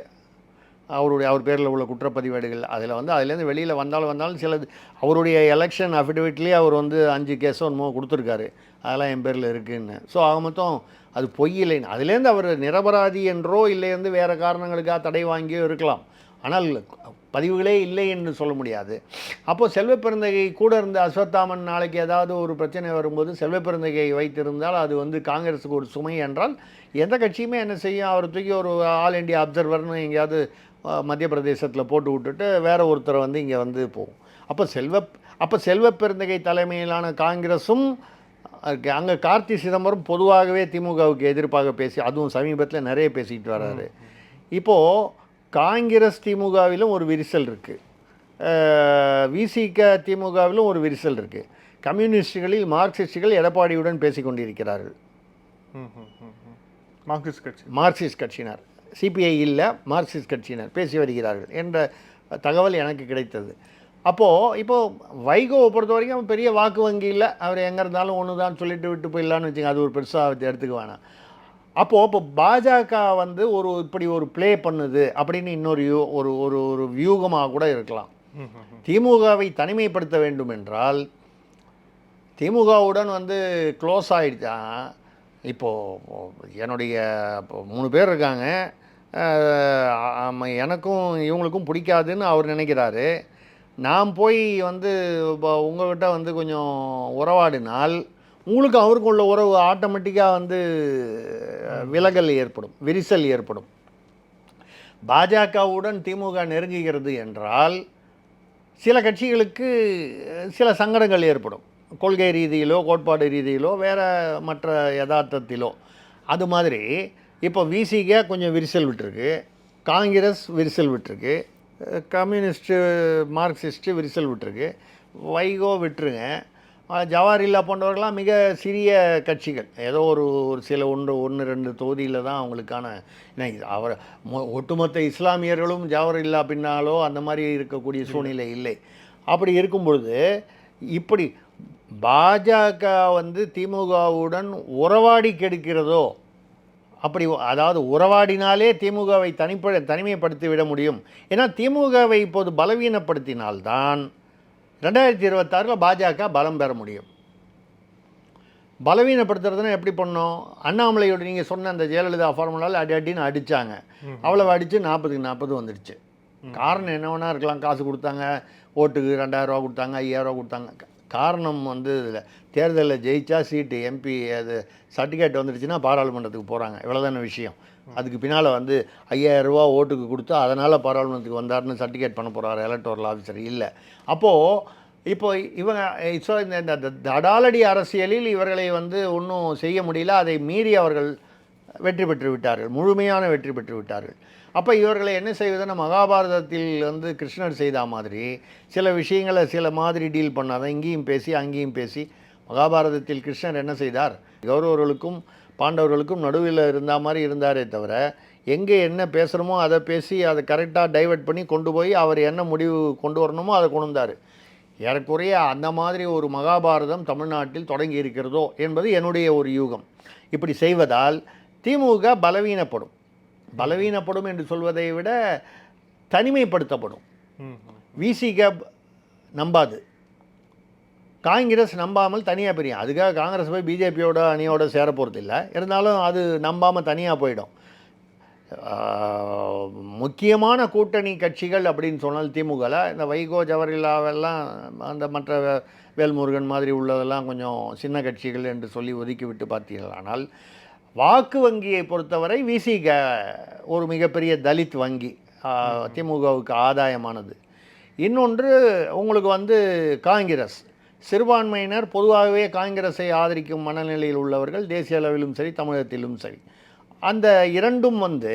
அவர் பேரில் உள்ள குற்றப்பதிவேடுகள் அதில் வந்து அதுலேருந்து வெளியில் வந்தாலும் சிலது அவருடைய எலெக்ஷன் அஃபிடவிட்லேயே அவர் வந்து 5 கேஸோ என்னமோ கொடுத்துருக்காரு, அதெல்லாம் என் பேரில் இருக்குதுன்னு. ஸோ ஆக மொத்தம் அது பொய் இல்லைன்னு, அதுலேருந்து அவர் நிரபராதி என்றோ இல்லையிருந்து வேறு காரணங்களுக்காக தடை வாங்கியோ இருக்கலாம். ஆனால் பதிவுகளே இல்லை என்று சொல்ல முடியாது. அப்போது செல்வ பெருந்தகை கூட இருந்த அஸ்வத்தாமன் நாளைக்கு ஏதாவது ஒரு பிரச்சனை வரும்போது செல்வ பெருந்தகை வைத்திருந்தால் அது வந்து காங்கிரஸுக்கு ஒரு சுமை என்றால் எந்த கட்சியுமே என்ன செய்யும்? அவர் தூக்கி ஒரு ஆல் இண்டியா அப்சர்வர்னு எங்கேயாவது மத்திய பிரதேசத்தில் போட்டு விட்டுட்டு வேற ஒருத்தரை வந்து இங்கே வந்து போகும். அப்போ செல்வ பெருந்தகை தலைமையிலான காங்கிரஸும் அங்கே கார்த்தி சிதம்பரம் பொதுவாகவே திமுகவுக்கு எதிர்ப்பாக பேசி, அதுவும் சமீபத்தில் நிறைய பேசிக்கிட்டு வர்றாரு. இப்போது காங்கிரஸ் திமுகவிலும் ஒரு விரிசல் இருக்குது, விசிக திமுகவிலும் ஒரு விரிசல் இருக்குது. கம்யூனிஸ்டுகளில் மார்க்சிஸ்டுகள் எடப்பாடியுடன் பேசி கொண்டிருக்கிறார்கள். மார்க்சிஸ்ட் கட்சியினர், சிபிஐ இல்லை, மார்க்சிஸ்ட் கட்சியினர் பேசி வருகிறார்கள் என்ற தகவல் எனக்கு கிடைத்தது. இப்போது வைகோவை பொறுத்த வரைக்கும் பெரிய வாக்கு வங்கி இல்லை, அவர் எங்கே இருந்தாலும் ஒன்று தான் சொல்லிட்டு விட்டு போயிடலான்னு வச்சுங்க, அது ஒரு பெருசாக எடுத்துக்க வேணாம். இப்போ பாஜக வந்து இப்படி ஒரு ப்ளே பண்ணுது அப்படின்னு இன்னொரு ஒரு வியூகமாக கூட இருக்கலாம். திமுகவை தனிமைப்படுத்த வேண்டும் என்றால் திமுகவுடன் வந்து க்ளோஸ் ஆகிடுச்சா. இப்போது என்னுடைய 3 பேர் இருக்காங்க, எனக்கும் இவங்களுக்கும் பிடிக்காதுன்னு அவர் நினைக்கிறாரு. நான் போய் வந்து உங்கள்கிட்ட வந்து கொஞ்சம் உறவாடினால் உங்களுக்கு அவருக்கும் உள்ள உறவு ஆட்டோமேட்டிக்காக வந்து விலகல் ஏற்படும், விரிசல் ஏற்படும். பாஜகவுடன் திமுக நெருங்குகிறது என்றால் சில கட்சிகளுக்கு சில சங்கடங்கள் ஏற்படும், கொள்கை ரீதியிலோ கோட்பாடு ரீதியிலோ வேறு மற்ற யதார்த்தத்திலோ. அது மாதிரி இப்போ விசிக கொஞ்சம் விரிசல் விட்டுருக்கு, காங்கிரஸ் விரிசல் விட்டுருக்கு, கம்யூனிஸ்ட்டு மார்க்சிஸ்ட்டு விரிசல் விட்டுருக்கு, வைகோ விட்டுருங்க. ஜவாஹர்லா போன்றவர்களாம் மிக சிறிய கட்சிகள், ஏதோ ஒரு ஒரு சில ஒன்று ரெண்டு தொகுதியில் தான் அவங்களுக்கான அவர் ஒட்டுமொத்த இஸ்லாமியர்களும் ஜவாஹர்லா பின்னாலோ அந்த மாதிரி இருக்கக்கூடிய சூழ்நிலை இல்லை. அப்படி இருக்கும் பொழுது இப்படி பாஜக வந்து திமுகவுடன் உறவாடி கெடுக்கிறதோ, அப்படி அதாவது உறவாடினாலே திமுகவை தனிமைப்படுத்தி விட முடியும். ஏன்னா திமுகவை இப்போது பலவீனப்படுத்தினால்தான் 2026 பாஜக பலம் பெற முடியும். பலவீனப்படுத்துறதுன்னா எப்படி பண்ணோம்? அண்ணாமலையோட நீங்கள் சொன்ன அந்த ஜெயலலிதா ஃபார்முலாவில் அடின்னு அடித்தாங்க. அவ்வளவு அடித்து 40க்கு 40 வந்துடுச்சு. காரணம் என்ன வேணா இருக்கலாம். காசு கொடுத்தாங்க, ஓட்டுக்கு 2000 ரூபா கொடுத்தாங்க, 5000 ரூபா கொடுத்தாங்க. காரணம் வந்து இதில் தேர்தலில் ஜெயிச்சா சீட்டு எம்பி அது சர்டிஃபிகேட் வந்துடுச்சுன்னா பாராளுமன்றத்துக்கு போகிறாங்க. இவ்வளோதான விஷயம். அதுக்கு பின்னால் வந்து 5000 ரூபா ஓட்டுக்கு கொடுத்து அதனால் பாராளுமன்றத்துக்கு வந்தார்னு சர்டிஃபிகேட் பண்ண போகிறார் எலக்டோரல் ஆஃபீஸர் இல்லை. இப்போ இவங்க இந்த தடாலடி அரசியலில் இவர்களை வந்து ஒன்றும் செய்ய முடியல. அதை மீறி அவர்கள் வெற்றி பெற்று விட்டார்கள், முழுமையான வெற்றி பெற்று விட்டார்கள். அப்போ இவர்களை என்ன செய்வதுன்னா, மகாபாரதத்தில் வந்து கிருஷ்ணர் செய்த மாதிரி சில விஷயங்களை சில மாதிரி டீல் பண்ணாதான் இங்கேயும் பேசி அங்கேயும் பேசி. மகாபாரதத்தில் கிருஷ்ணர் என்ன செய்தார்? கௌரவர்களுக்கும் பாண்டவர்களுக்கும் நடுவில் இருந்த மாதிரி இருந்தாரே தவிர, எங்கே என்ன பேசுகிறோமோ அதை பேசி அதை கரெக்டாக டைவெர்ட் பண்ணி கொண்டு போய் அவர் என்ன முடிவு கொண்டு வரணுமோ அதை கொண்டு வந்தார். ஏறக்குறைய அந்த மாதிரி ஒரு மகாபாரதம் தமிழ்நாட்டில் தொடங்கி இருக்கிறதோ என்பது என்னுடைய ஒரு யூகம். இப்படி செய்வதால் திமுக பலவீனப்படும் என்று சொல்வதை விட தனிமைப்படுத்தப்படும். விசிக நம்பாது, காங்கிரஸ் நம்பாமல் தனியாக பிரியும். அதுக்காக காங்கிரஸ் போய் பிஜேபியோட அணியோட சேர போகிறது இல்லை. இருந்தாலும் அது நம்பாமல் தனியாக போயிடும். முக்கியமான கூட்டணி கட்சிகள் அப்படின்னு சொன்னால் திமுகவில் இந்த வைகோ ஜவஹர்லாவெல்லாம் அந்த மற்ற வேல்முருகன் மாதிரி உள்ளதெல்லாம் கொஞ்சம் சின்ன கட்சிகள் என்று சொல்லி ஒதுக்கி விட்டு பார்த்தீர்கள். ஆனால் வாக்கு வங்கியை பொறுத்தவரை விசிக ஒரு மிகப்பெரிய தலித் வங்கி, திமுகவுக்கு ஆதாயமானது. இன்னொன்று உங்களுக்கு வந்து காங்கிரஸ் சிறுபான்மையினர் பொதுவாகவே காங்கிரஸை ஆதரிக்கும் மனநிலையில் உள்ளவர்கள், தேசிய அளவிலும் சரி தமிழகத்திலும் சரி. அந்த இரண்டும் வந்து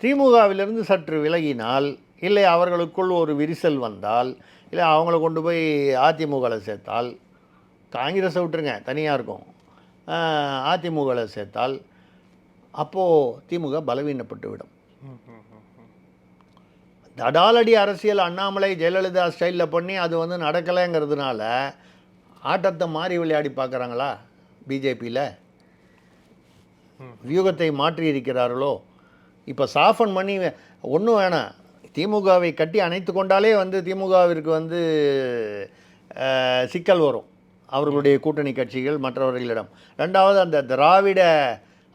திமுகவிலிருந்து சற்று விலகினால், இல்லை அவர்களுக்குள் ஒரு விரிசல் வந்தால், இல்லை அவங்கள கொண்டு போய் அதிமுகவில் சேர்த்தால், காங்கிரஸை விட்டுருங்க தனியாக இருக்கும், அதிமுகவில் சேர்த்தால் அப்போது திமுக பலவீனப்பட்டு விடும். தடாலடி அரசியல் அண்ணாமலை ஜெயலலிதா ஸ்டைலில் பண்ணி அது வந்து நடக்கலைங்கிறதுனால ஆட்டத்தை மாறி விளையாடி பார்க்குறாங்களா பிஜேபியில்? வியூகத்தை மாற்றி இருக்கிறார்களோ? இப்போ சாஃபன் பண்ணி ஒன்றும் வேணாம், திமுகவை கட்டி அணைத்து கொண்டாலே வந்து திமுகவிற்கு வந்து சிக்கல் வரும் அவர்களுடைய கூட்டணி கட்சிகள் மற்றவர்களிடம். ரெண்டாவது அந்த திராவிட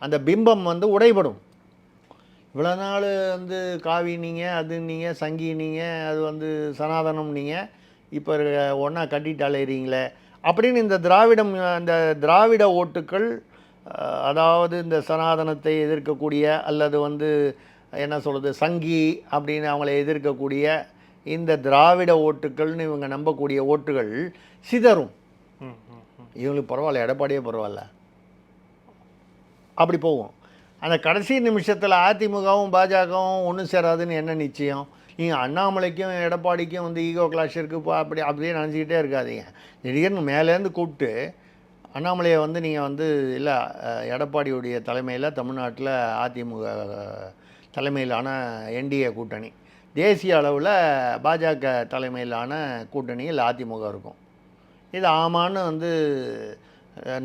அந்த பிம்பம் வந்து உடைபடும். இவ்வளோ நாள் வந்து காவி நீங்கள், அது நீங்கள் சங்கி நீங்கள், அது வந்து சனாதனம் நீங்கள், இப்போ ஒன்றா கட்டிட்டு அலையிறீங்களே அப்படின்னு இந்த திராவிட ஓட்டுக்கள், அதாவது இந்த சனாதனத்தை எதிர்க்கக்கூடிய அல்லது வந்து என்ன சொல்கிறது சங்கி அப்படின்னு அவங்கள எதிர்க்கக்கூடிய இந்த திராவிட ஓட்டுக்கள்னு இவங்க நம்பக்கூடிய ஓட்டுகள் சிதறும். இவங்களுக்கு பரவாயில்ல, எடப்பாடியே பரவாயில்ல, அப்படி போகும். அந்த கடைசி நிமிஷத்தில் அதிமுகவும் பாஜகவும் ஒன்றும் சேராதுன்னு என்ன நிச்சயம்? நீங்கள் அண்ணாமலைக்கும் எடப்பாடிக்கும் வந்து ஈகோ கிளாஷ் இருக்குது அப்படியே நினச்சிக்கிட்டே இருக்காதீங்க. திடீர்னு மேலேருந்து கூப்பிட்டு அண்ணாமலையை வந்து நீங்கள் வந்து இல்லை எடப்பாடியுடைய தலைமையில் தமிழ்நாட்டில் அதிமுக தலைமையிலான என்டிஏ கூட்டணி, தேசிய அளவில் பாஜக தலைமையிலான கூட்டணியில் அதிமுக இருக்கும், இது ஆமான்னு வந்து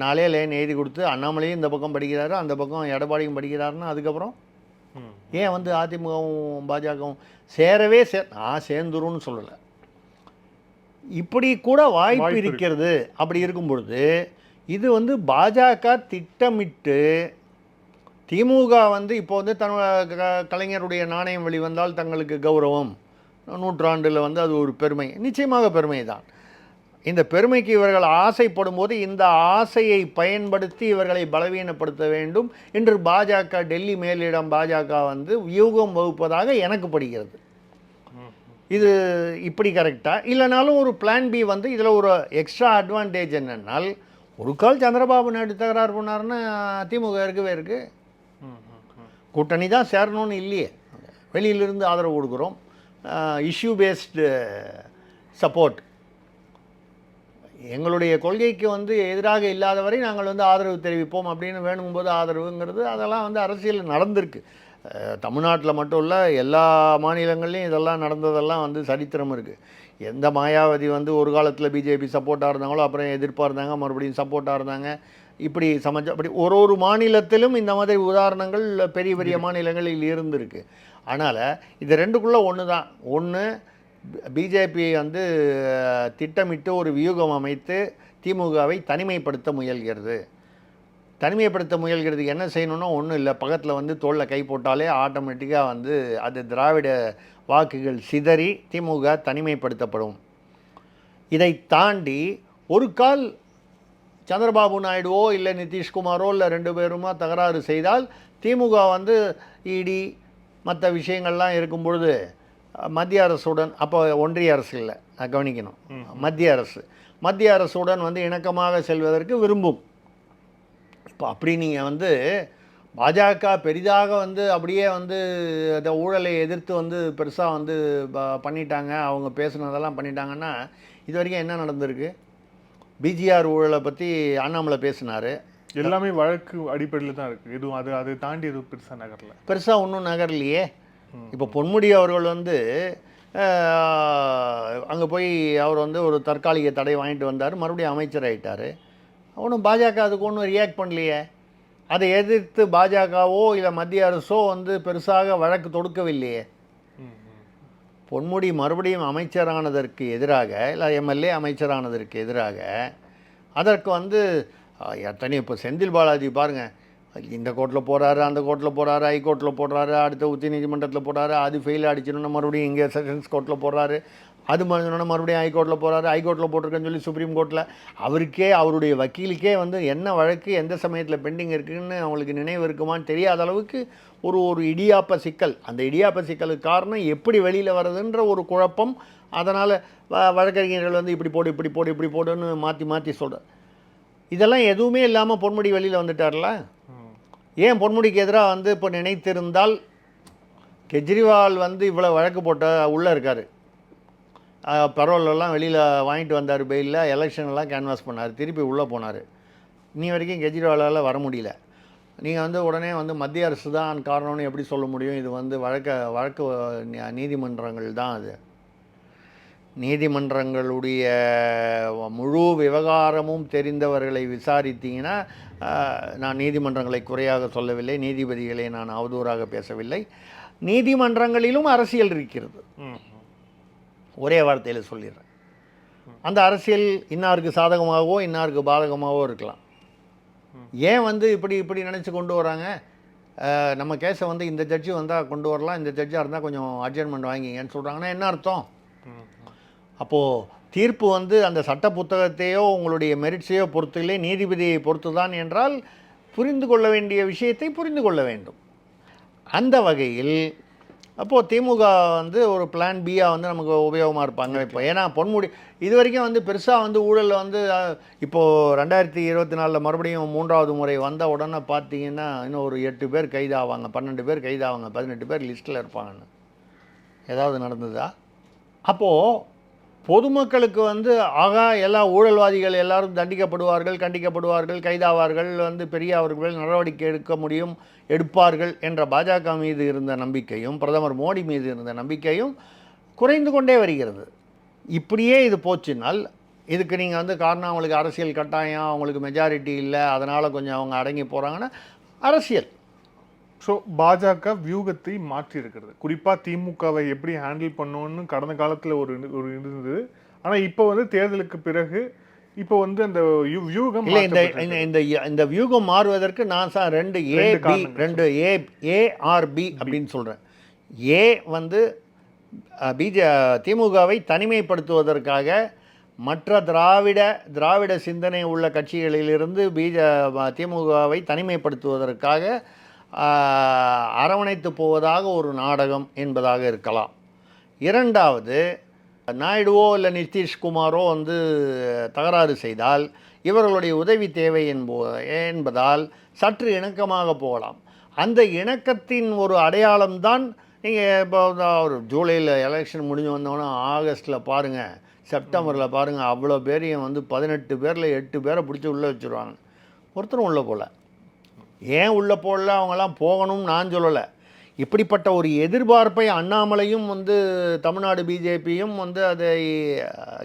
நாளே லைன் எழுதி கொடுத்து அண்ணாமலையும் இந்த பக்கம் படிக்கிறாரு, அந்த பக்கம் எடப்பாடியும் படிக்கிறாருன்னா அதுக்கப்புறம் ஏன் வந்து அதிமுகவும் பாஜகவும் சேரவே நான் சேர்ந்துருன்னு சொல்லலை. இப்படி கூட வாய்ப்பு இருக்கிறது. அப்படி இருக்கும் பொழுது இது வந்து பாஜக திட்டமிட்டு திமுக வந்து இப்போ வந்து கலைஞருடைய நாணயம் வெளிவந்தால் தங்களுக்கு கௌரவம், நூற்றாண்டில் வந்து அது ஒரு பெருமை, நிச்சயமாக பெருமை தான். இந்த பெருமைக்கு இவர்கள் ஆசைப்படும் போது இந்த ஆசையை பயன்படுத்தி இவர்களை பலவீனப்படுத்த வேண்டும் என்று பாஜக, டெல்லி மேலிடம் பாஜக வந்து வியூகம் வகுப்பதாக எனக்கு படுகிறது. இது இப்படி கரெக்டாக இல்லைனாலும் ஒரு பிளான் பி வந்து இதில் ஒரு எக்ஸ்ட்ரா அட்வான்டேஜ் என்னென்னால், ஒரு கால் சந்திரபாபு நாயுடு தகராறு பண்ணாருன்னா திமுக இருக்கவே இருக்குது. கூட்டணி தான் சேரணும்னு இல்லையே, வெளியிலிருந்து ஆதரவு கொடுக்குறோம், இஷ்யூ பேஸ்டு சப்போர்ட். எங்களுடைய கொள்கைக்கு வந்து எதிராக இல்லாதவரை நாங்கள் வந்து ஆதரவு தெரிவிப்போம் அப்படின்னு வேணும்போது ஆதரவுங்கிறது அதெல்லாம் வந்து அரசியல் நடந்திருக்கு. தமிழ்நாட்டில் மட்டும் இல்லை, எல்லா மாநிலங்கள்லையும் இதெல்லாம் நடந்ததெல்லாம் வந்து சரித்திரம் இருக்குது. எந்த மாயாவதி வந்து ஒரு காலத்தில் பிஜேபி சப்போர்ட்டாக இருந்தாங்களோ அப்புறம் எதிர்ப்பாக இருந்தாங்க, மறுபடியும் சப்போர்ட்டாக இருந்தாங்க, இப்படி அப்படி ஒரு மாநிலத்திலும் இந்த மாதிரி உதாரணங்கள் பெரிய பெரிய மாநிலங்களில் இருந்திருக்கு. அதனால் இது ரெண்டுக்குள்ளே ஒன்று தான். ஒன்று, பிஜேபி வந்து திட்டமிட்டு ஒரு வியூகம் அமைத்து திமுகவை தனிமைப்படுத்த முயல்கிறது. என்ன செய்யணும்னா ஒன்றும் இல்லை, பக்கத்தில் வந்து தோளில் கை போட்டாலே ஆட்டோமேட்டிக்காக வந்து அது திராவிட வாக்குகள் சிதறி திமுக தனிமைப்படுத்தப்படும். இதை தாண்டி ஒரு கால் சந்திரபாபு நாயுடுவோ இல்லை நிதிஷ்குமாரோ இல்லை 2 பேருமா தகராறு செய்தால் திமுக வந்து இடி மற்ற விஷயங்கள்லாம் இருக்கும் பொழுது மத்திய அரசுடன், அப்போ ஒன்றிய அரசு இல்லை, கவனிக்கணும், மத்திய அரசுடன் வந்து இணக்கமாக செல்வதற்கு விரும்பும். இப்போ அப்படி நீங்கள் வந்து பாஜக பெரிதாக வந்து அப்படியே வந்து அந்த ஊழலை எதிர்த்து வந்து பெருசாக வந்து பண்ணிட்டாங்க, அவங்க பேசுனதெல்லாம் பண்ணிட்டாங்கன்னா இது வரைக்கும் என்ன நடந்திருக்கு? பிஜிஆர் ஊழலை பற்றி அண்ணாமலை பேசினார், எல்லாமே வழக்கு அடிப்படையில் தான் இருக்குது. எதுவும் அதை தாண்டி எதுவும் பெருசாக ஒன்றும் நகரலையே. இப்போ பொன்முடி அவர்கள் வந்து அங்கே போய் அவர் வந்து ஒரு தற்காலிக தடை வாங்கிட்டு வந்தார், மறுபடியும் அமைச்சர் ஆகிட்டார். ஒன்றும் பாஜக அதுக்கு ஒன்றும் ரியாக்ட் பண்ணலையே. அதை எதிர்த்து பாஜகவோ இல்லை மத்திய அரசோ வந்து பெருசாக வழக்கு தொடுக்கவில்லையே. பொன்முடி மறுபடியும் அமைச்சரானதற்கு எதிராக, இல்லை எம்எல்ஏ அமைச்சரானதற்கு எதிராக அதற்கு வந்து எத்தனை, இப்போ செந்தில் பாலாஜி பாருங்கள், இந்த கோர்ட்டில் போகிறாரு, அந்த கோர்ட்டில் போகிறாரு, ஹைகோர்ட்டில் போடுறாரு, அடுத்த உச்ச நீதிமன்றத்தில் போடுறாரு, அது ஃபெயில் அடிச்சிடணும்னா மறுபடியும் இங்கே செஷன்ஸ் கோர்ட்டில் போடுறாரு, அது மறுபடியும் ஹைகோர்ட்டில் போகிறாரு, ஹைகோர்ட்டில் போட்டிருக்கேன்னு சொல்லி சுப்ரீம் கோர்ட்டில். அவருக்கே அவருடைய வக்கீலுக்கே வந்து என்ன வழக்கு எந்த சமயத்தில் பெண்டிங் இருக்குதுன்னு அவங்களுக்கு நினைவு இருக்குமான்னு தெரியாத அளவுக்கு ஒரு இடியாப்ப சிக்கல். அந்த இடியாப்ப சிக்கலுக்கு காரணம் எப்படி வெளியில் வர்றதுன்ற ஒரு குழப்பம். அதனால் வழக்கறிஞர்கள் வந்து இப்படி போடுன்னு மாற்றி சொல்கிற. இதெல்லாம் எதுவுமே இல்லாமல் பொன்முடி வெளியில் வந்துட்டார்ல. ஏன் பொன்முடிக்கு எதிராக வந்து இப்போ நினைத்திருந்தால் கெஜ்ரிவால் வந்து இவ்வளோ வழக்கு போட்ட உள்ளே இருக்கார், பரோலெல்லாம் வெளியில் வாங்கிட்டு வந்தார், பெயிலில் எலெக்ஷன்லாம் கேன்வாஸ் பண்ணார், திருப்பி உள்ளே போனார். இன்னி வரைக்கும் கெஜ்ரிவாலால் வர முடியல. நீங்கள் வந்து உடனே வந்து மத்திய அரசு தான் காரணம்னு எப்படி சொல்ல முடியும்? இது வந்து வழக்கு நீதிமன்றங்கள் தான். அது நீதிமன்றங்களுடைய முழு விவகாரமும் தெரிந்தவர்களை விசாரித்தீங்கன்னா, நான் நீதிமன்றங்களை குறையாக சொல்லவில்லை, நீதிபதிகளை நான் அவதூறாக பேசவில்லை, நீதிமன்றங்களிலும் அரசியல் இருக்கிறது. ஒரே வார்த்தையில் சொல்லிடுறேன். அந்த அரசியல் இன்னாருக்கு சாதகமாகவோ இன்னாருக்கு பாதகமாகவோ இருக்கலாம். ஏன் வந்து இப்படி நினச்சி கொண்டு வராங்க? நம்ம கேஸை வந்து இந்த ஜட்ஜி வந்தால் கொண்டு வரலாம், இந்த ஜட்ஜாக இருந்தால் கொஞ்சம் அட்ஜஸ்ட்மெண்ட் வாங்கிங்கன்னு சொல்கிறாங்கன்னா என்ன அர்த்தம்? அப்போது தீர்ப்பு வந்து அந்த சட்ட புத்தகத்தையோ உங்களுடைய மெரிட்ஸையோ பொறுத்து இல்லை, நீதிபதியை பொறுத்து தான் என்றால் புரிந்து கொள்ள வேண்டிய விஷயத்தை புரிந்து கொள்ள வேண்டும். அந்த வகையில் அப்போது திமுக வந்து ஒரு பிளான் பியாக வந்து நமக்கு உபயோகமாக இருப்பாங்க. இப்போ ஏன்னா பொன்முடி இது வரைக்கும் வந்து பெருசாக வந்து ஊழலில் வந்து இப்போது 2024 மறுபடியும் 3வது முறை வந்த உடனே பார்த்தீங்கன்னா இன்னும் ஒரு 8 பேர் கைதாவாங்க, 12 பேர் கைதாவாங்க, 18 பேர் லிஸ்ட்டில் இருப்பாங்கன்னு ஏதாவது நடந்ததா? அப்போது பொதுமக்களுக்கு வந்து ஆகா எல்லா ஊழல்வாதிகள் எல்லாரும் தண்டிக்கப்படுவார்கள், கண்டிக்கப்படுவார்கள், கைதாவார்கள், வந்து பெரிய அவர்கள் நடவடிக்கை எடுப்பார்கள் என்ற பாஜக மீது இருந்த நம்பிக்கையும் பிரதமர் மோடி மீது இருந்த நம்பிக்கையும் குறைந்து கொண்டே வருகிறது. இப்படியே இது போச்சுனால் இதுக்கு நீங்கள் வந்து காரணம் அவங்களுக்கு அரசியல் கட்டாயம், அவங்களுக்கு மெஜாரிட்டி இல்லை, அதனால் கொஞ்சம் அவங்க அடங்கி போகிறாங்கன்னா அரசியல். ஸோ பாஜக வியூகத்தை மாற்றி இருக்கிறது. குறிப்பாக திமுகவை எப்படி ஹேண்டில் பண்ணணும்னு கடந்த காலத்தில் ஒரு இருந்தது. ஆனால் இப்போ வந்து தேர்தலுக்கு பிறகு இப்போ வந்து அந்த வியூகம் இந்த வியூகம் மாறுவதற்கு நான் சார் 2 ஏஆர்பி அப்படின்னு சொல்கிறேன். ஏ வந்து திமுகவை தனிமைப்படுத்துவதற்காக மற்ற திராவிட சிந்தனை உள்ள கட்சிகளிலிருந்து திமுகவை தனிமைப்படுத்துவதற்காக அரவணைத்து போவதாக ஒரு நாடகம் என்பதாக இருக்கலாம். இரண்டாவது, நாயுடுவோ இல்லை நிதிஷ்குமாரோ வந்து தகராறு செய்தால் இவர்களுடைய உதவி தேவை என்பதால் சற்று இணக்கமாக போகலாம். அந்த இணக்கத்தின் ஒரு அடையாளம்தான் நீங்கள் இப்போ ஒரு ஜூலையில் எலெக்ஷன் முடிஞ்சு வந்தோன்னா ஆகஸ்ட்டில் பாருங்கள் செப்டம்பரில் பாருங்கள் அவ்வளோ பேரையும் வந்து 18 பேரில் 8 பேரை பிடிச்சி உள்ளே வச்சுருவாங்க. ஒருத்தரும் உள்ளே போகல. ஏன் உள்ளே போடல, அவங்கெல்லாம் போகணும்னு நான் சொல்லலை. இப்படிப்பட்ட ஒரு எதிர்பார்ப்பை அண்ணாமலையும் வந்து தமிழ்நாடு பிஜேபியும் வந்து அதை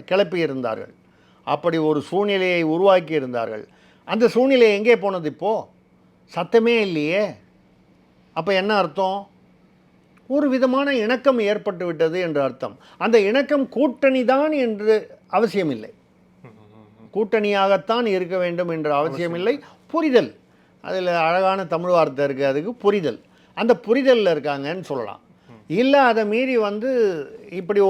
கிளப்பி இருந்தார்கள். அப்படி ஒரு சூழ்நிலையை உருவாக்கி இருந்தார்கள். அந்த சூழ்நிலை எங்கே போனது? இப்போது சத்தமே இல்லையே. அப்போ என்ன அர்த்தம்? ஒரு விதமான இணக்கம் ஏற்பட்டு விட்டது என்று அர்த்தம். அந்த இணக்கம் கூட்டணி தான் என்று அவசியமில்லை, கூட்டணியாகத்தான் இருக்க வேண்டும் என்ற அவசியமில்லை. புரிதல், அதில் அழகான தமிழ் வார்த்தை இருக்குது, அதுக்கு புரிதல். அந்த புரிதலில் இருக்காங்கன்னு சொல்லலாம். இல்லை அதை மீறி வந்து இப்படி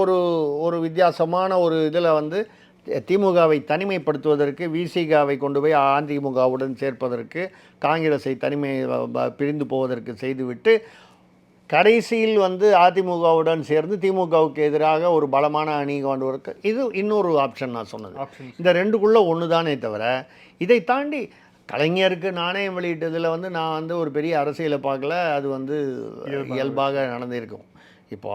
ஒரு வித்தியாசமான ஒரு இதில் வந்து திமுகவை தனிமைப்படுத்துவதற்கு, விசிகாவை கொண்டு போய் அதிமுகவுடன் சேர்ப்பதற்கு, காங்கிரஸை பிரிந்து போவதற்கு செய்துவிட்டு கடைசியில் வந்து அதிமுகவுடன் சேர்ந்து திமுகவுக்கு எதிராக ஒரு பலமான அணி கொண்டு வரக்கு, இது இன்னொரு ஆப்ஷன் நான் சொன்னது. இந்த ரெண்டுக்குள்ளே ஒன்று தானே தவிர, இதை தாண்டி கலைஞருக்கு நாணயம் வெளியிட்டதில் வந்து நான் வந்து ஒரு பெரிய அரசியலை பார்க்கல. அது வந்து இயல்பாக நடந்திருக்கும். இப்போ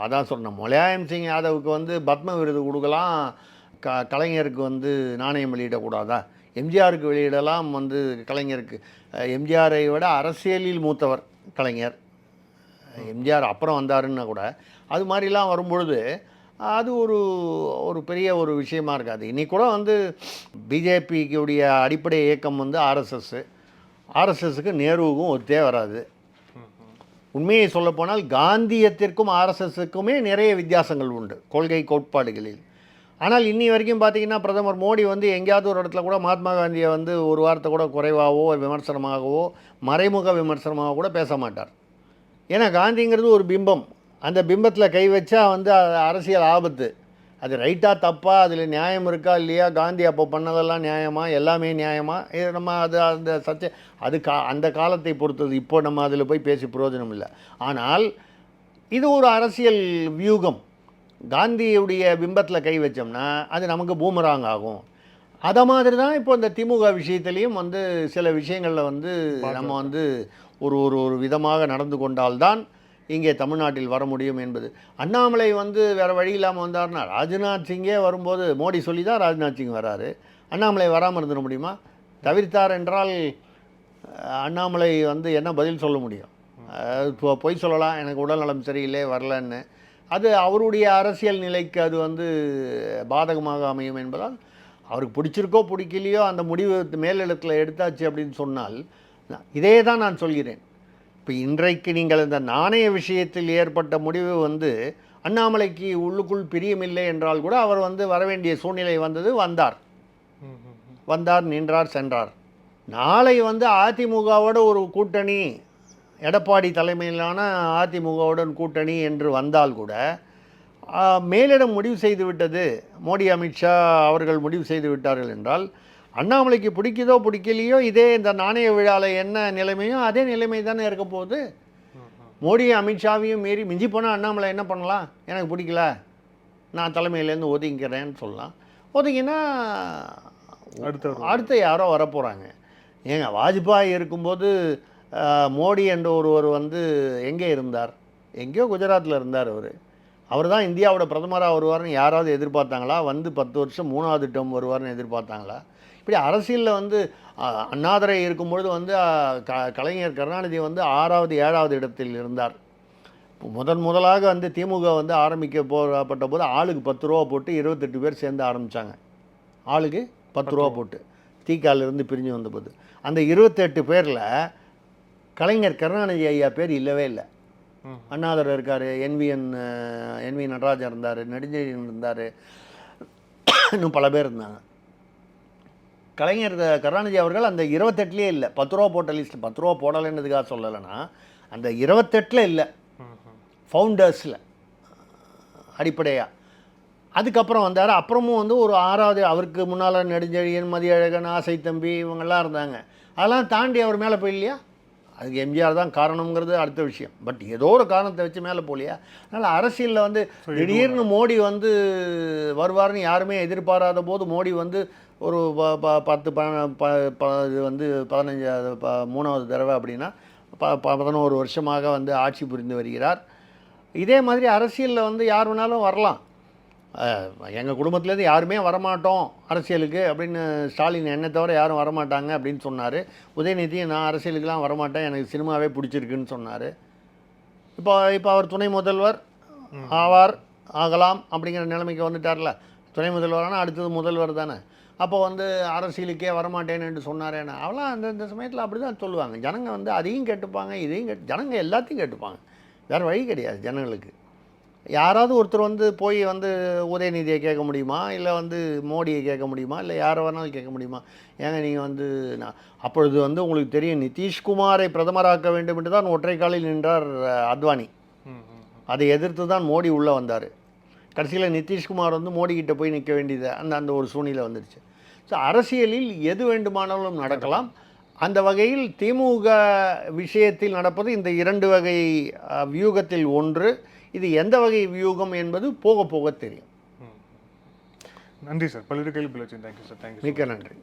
அதான் சொன்னேன், முலாயம் சிங் யாதவுக்கு வந்து பத்ம விருது கொடுக்கலாம், கலைஞருக்கு வந்து நாணயம் வெளியிடக்கூடாதா? எம்ஜிஆருக்கு வெளியிடலாம், வந்து கலைஞருக்கு. எம்ஜிஆரை விட அரசியலில் மூத்தவர் கலைஞர். எம்ஜிஆர் அப்புறம் வந்தாருன்னா கூட அது மாதிரிலாம் வரும்பொழுது அது ஒரு பெரிய ஒரு விஷயமா இருக்காது. இன்றைக்கி கூட வந்து பிஜேபிக்குடைய அடிப்படை இயக்கம் வந்து ஆர்எஸ்எஸ்க்கு நேருவுக்கும் ஒத்தே வராது. உண்மையை சொல்லப்போனால் காந்தியத்திற்கும் ஆர்எஸ்எஸ்க்குமே நிறைய வித்தியாசங்கள் உண்டு கொள்கை கோட்பாடுகளில். ஆனால் இன்னி வரைக்கும் பார்த்திங்கன்னா பிரதமர் மோடி வந்து எங்கேயாவது ஒரு இடத்துல கூட மகாத்மா காந்தியை வந்து ஒரு வார்த்தை கூட குறைவாகவோ விமர்சனமாகவோ மறைமுக விமர்சனமாக கூட பேச மாட்டார். ஏன்னா காந்திங்கிறது ஒரு பிம்பம், அந்த பிம்பத்தில் கை வச்சா வந்து அரசியல் ஆபத்து. அது ரைட்டாக தப்பா, அதில் நியாயம் இருக்கா இல்லையா, காந்தி அப்போ பண்ணதெல்லாம் நியாயமா, எல்லாமே நியாயமா, இது நம்ம அது அந்த அது அந்த காலத்தை பொறுத்தது. இப்போ நம்ம அதில் போய் பேசி பிரயோஜனம் இல்லை. ஆனால் இது ஒரு அரசியல் வியூகம். காந்தியுடைய பிம்பத்தில் கை வச்சோம்னா அது நமக்கு பூமராங் ஆகும். அதை மாதிரி தான் இப்போ இந்த திமுக விஷயத்துலேயும் வந்து சில விஷயங்களில் வந்து நம்ம வந்து ஒரு விதமாக நடந்து கொண்டால்தான் இங்கே தமிழ்நாட்டில் வர முடியும் என்பது. அண்ணாமலை வந்து வேறு வழி இல்லாமல் வந்தார்னா, ராஜ்நாத் சிங்கே வரும்போது மோடி சொல்லி தான் ராஜ்நாத் சிங் வராரு. அண்ணாமலை வராமல் இருந்துட முடியுமா? தவிர்த்தார் என்றால் அண்ணாமலை வந்து என்ன பதில் சொல்ல முடியும்? இப்போ பொய் சொல்லலாம், எனக்கு உடல் நலம் சரியில்லை வரலன்னு. அது அவருடைய அரசியல் நிலைக்கு அது வந்து பாதகமாக அமையும் என்பதால் அவருக்கு பிடிச்சிருக்கோ பிடிக்கலையோ அந்த முடிவு மேலிடத்தில் எடுத்தாச்சு அப்படின்னு சொன்னால் இதே தான் நான் சொல்கிறேன். இப்போ இன்றைக்கு நீங்கள் இந்த நாணய விஷயத்தில் ஏற்பட்ட முடிவு வந்து அண்ணாமலைக்கு உள்ளுக்குள் பிரியமில்லை என்றால் கூட அவர் வந்து வரவேண்டிய சூழ்நிலை வந்தது. வந்தார், நின்றார், சென்றார். நாளை வந்து அதிமுகவோட ஒரு கூட்டணி, எடப்பாடி தலைமையிலான அதிமுகவுடன் கூட்டணி என்று வந்தால் கூட மேலிடம் முடிவு செய்து விட்டது, மோடி அமித்ஷா அவர்கள் முடிவு செய்து விட்டார்கள் என்றால் அண்ணாமலைக்கு பிடிக்குதோ பிடிக்கலையோ இதே இந்த நாணய விழாவில் என்ன நிலைமையோ அதே நிலைமை தானே இருக்க போகுது. மோடியும் அமித்ஷாவையும் மீறி மிஞ்சி போனால் அண்ணாமலை என்ன பண்ணலாம்? எனக்கு பிடிக்கல, நான் தலைமையிலேருந்து ஒதுங்கிறேன்னு சொல்லலாம். ஒதுங்கினா அடுத்த யாரோ வரப்போகிறாங்க. ஏங்க வாஜ்பாய் இருக்கும்போது மோடி என்ற ஒருவர் வந்து எங்கே இருந்தார்? எங்கேயோ குஜராத்தில் இருந்தார். அவர் தான் இந்தியாவோட பிரதமராக வருவார்னு யாராவது எதிர்பார்த்தாங்களா? வந்து 10 வருஷம் 3வது டேர்ம் வருவார்னு எதிர்பார்த்தாங்களா? இப்படி அரசியலில் வந்து அண்ணாதுரை இருக்கும்பொழுது வந்து கலைஞர் கருணாநிதி வந்து 6வது 7வது இடத்தில் இருந்தார். முதலாக வந்து திமுக வந்து ஆரம்பிக்க போகப்பட்ட போது ஆளுக்கு 10 ரூபா போட்டு 28 பேர் சேர்ந்து ஆரம்பித்தாங்க. ஆளுக்கு 10 ரூபா போட்டு தீக்காலிருந்து பிரிஞ்சு வந்தபோது அந்த 28 பேரில் கலைஞர் கருணாநிதி ஐயா பேர் இல்லவே இல்லை. அண்ணாதுரை இருக்கார், என்வி நடராஜன் இருந்தார், நெடுஞ்செழியன் இருந்தார், இன்னும் பல பேர் இருந்தாங்க. கலைஞர் கருணாநிதி அவர்கள் அந்த 28லேயே இல்லை. 10 ரூபா போட்ட லிஸ்ட், 10 ரூபா போடலைன்றதுக்காக சொல்லலைன்னா அந்த 28 இல்லை, ஃபவுண்டர்ஸில் அடிப்படையாக. அதுக்கப்புறம் வந்தார். அப்புறமும் வந்து ஒரு 6வது, அவருக்கு முன்னால் நெடுஞ்செழியன், மதியழகன், ஆசை தம்பி இவங்கெல்லாம் இருந்தாங்க. அதெல்லாம் தாண்டி அவர் மேலே போயில்லையா? அதுக்கு எம்ஜிஆர் தான் காரணங்கிறது அடுத்த விஷயம். பட் ஏதோ ஒரு காரணத்தை வச்சு மேலே போகலையா? அதனால் அரசியலில் வந்து திடீர்னு மோடி வந்து வருவார்னு யாருமே எதிர்பாராத போது மோடி வந்து ஒரு 10 வந்து 15 3வது தடவை அப்படின்னா 11 வருஷமாக வந்து ஆட்சி புரிந்து வருகிறார். இதே மாதிரி அரசியலில் வந்து யார் வேணாலும் வரலாம். எங்கள் குடும்பத்துலேருந்து யாருமே வரமாட்டோம் அரசியலுக்கு அப்படின்னு ஸ்டாலின் என்னை தவிர யாரும் வரமாட்டாங்க அப்படின்னு சொன்னார். உதயநிதி நான் அரசியலுக்கெலாம் வரமாட்டேன், எனக்கு சினிமாவே பிடிச்சிருக்குன்னு சொன்னார். இப்போ அவர் துணை முதல்வர் ஆகலாம் அப்படிங்கிற நிலைமைக்கு வந்துட்டார்ல. துணை முதல்வரானா அடுத்தது முதல்வர் தானே. அப்போ வந்து அரசியலுக்கே வரமாட்டேன்னு சொன்னாரேன்னு அவெல்லாம் அந்த சமயத்தில் அப்படி தான் சொல்லுவாங்க. ஜனங்க வந்து அதையும் கேட்டுப்பாங்க, இதையும் ஜனங்க எல்லாத்தையும் கேட்டுப்பாங்க. வேறு வழி கிடையாது ஜனங்களுக்கு. யாராவது ஒருத்தர் வந்து போய் வந்து உதயநிதியை கேட்க முடியுமா, இல்லை வந்து மோடியை கேட்க முடியுமா, இல்லை யாரை வேணாலும் கேட்க முடியுமா? ஏங்க நீங்கள் வந்து அப்பொழுது வந்து உங்களுக்கு தெரியும், நிதிஷ்குமாரை பிரதமராக்க வேண்டும் என்று தான் ஒற்றை காலில் நின்றார் அத்வானி. அதை எதிர்த்து தான் மோடி உள்ளே வந்தார். கடைசியில் நிதிஷ்குமார் வந்து மோடிக்கிட்ட போய் நிற்க வேண்டியது அந்த ஒரு சூழ்நிலை வந்துடுச்சு. ஸோ அரசியலில் எது வேண்டுமானாலும் நடக்கலாம். அந்த வகையில் திமுக விஷயத்தில் நடப்பது இந்த 2 வகை வியூகத்தில் ஒன்று. இது எந்த வகை வியூகம் என்பது போக போக தெரியும். நன்றி சார். பல்வேறு கேள்வி. Thank you sir. தேங்க்யூ. மிக்க நன்றி.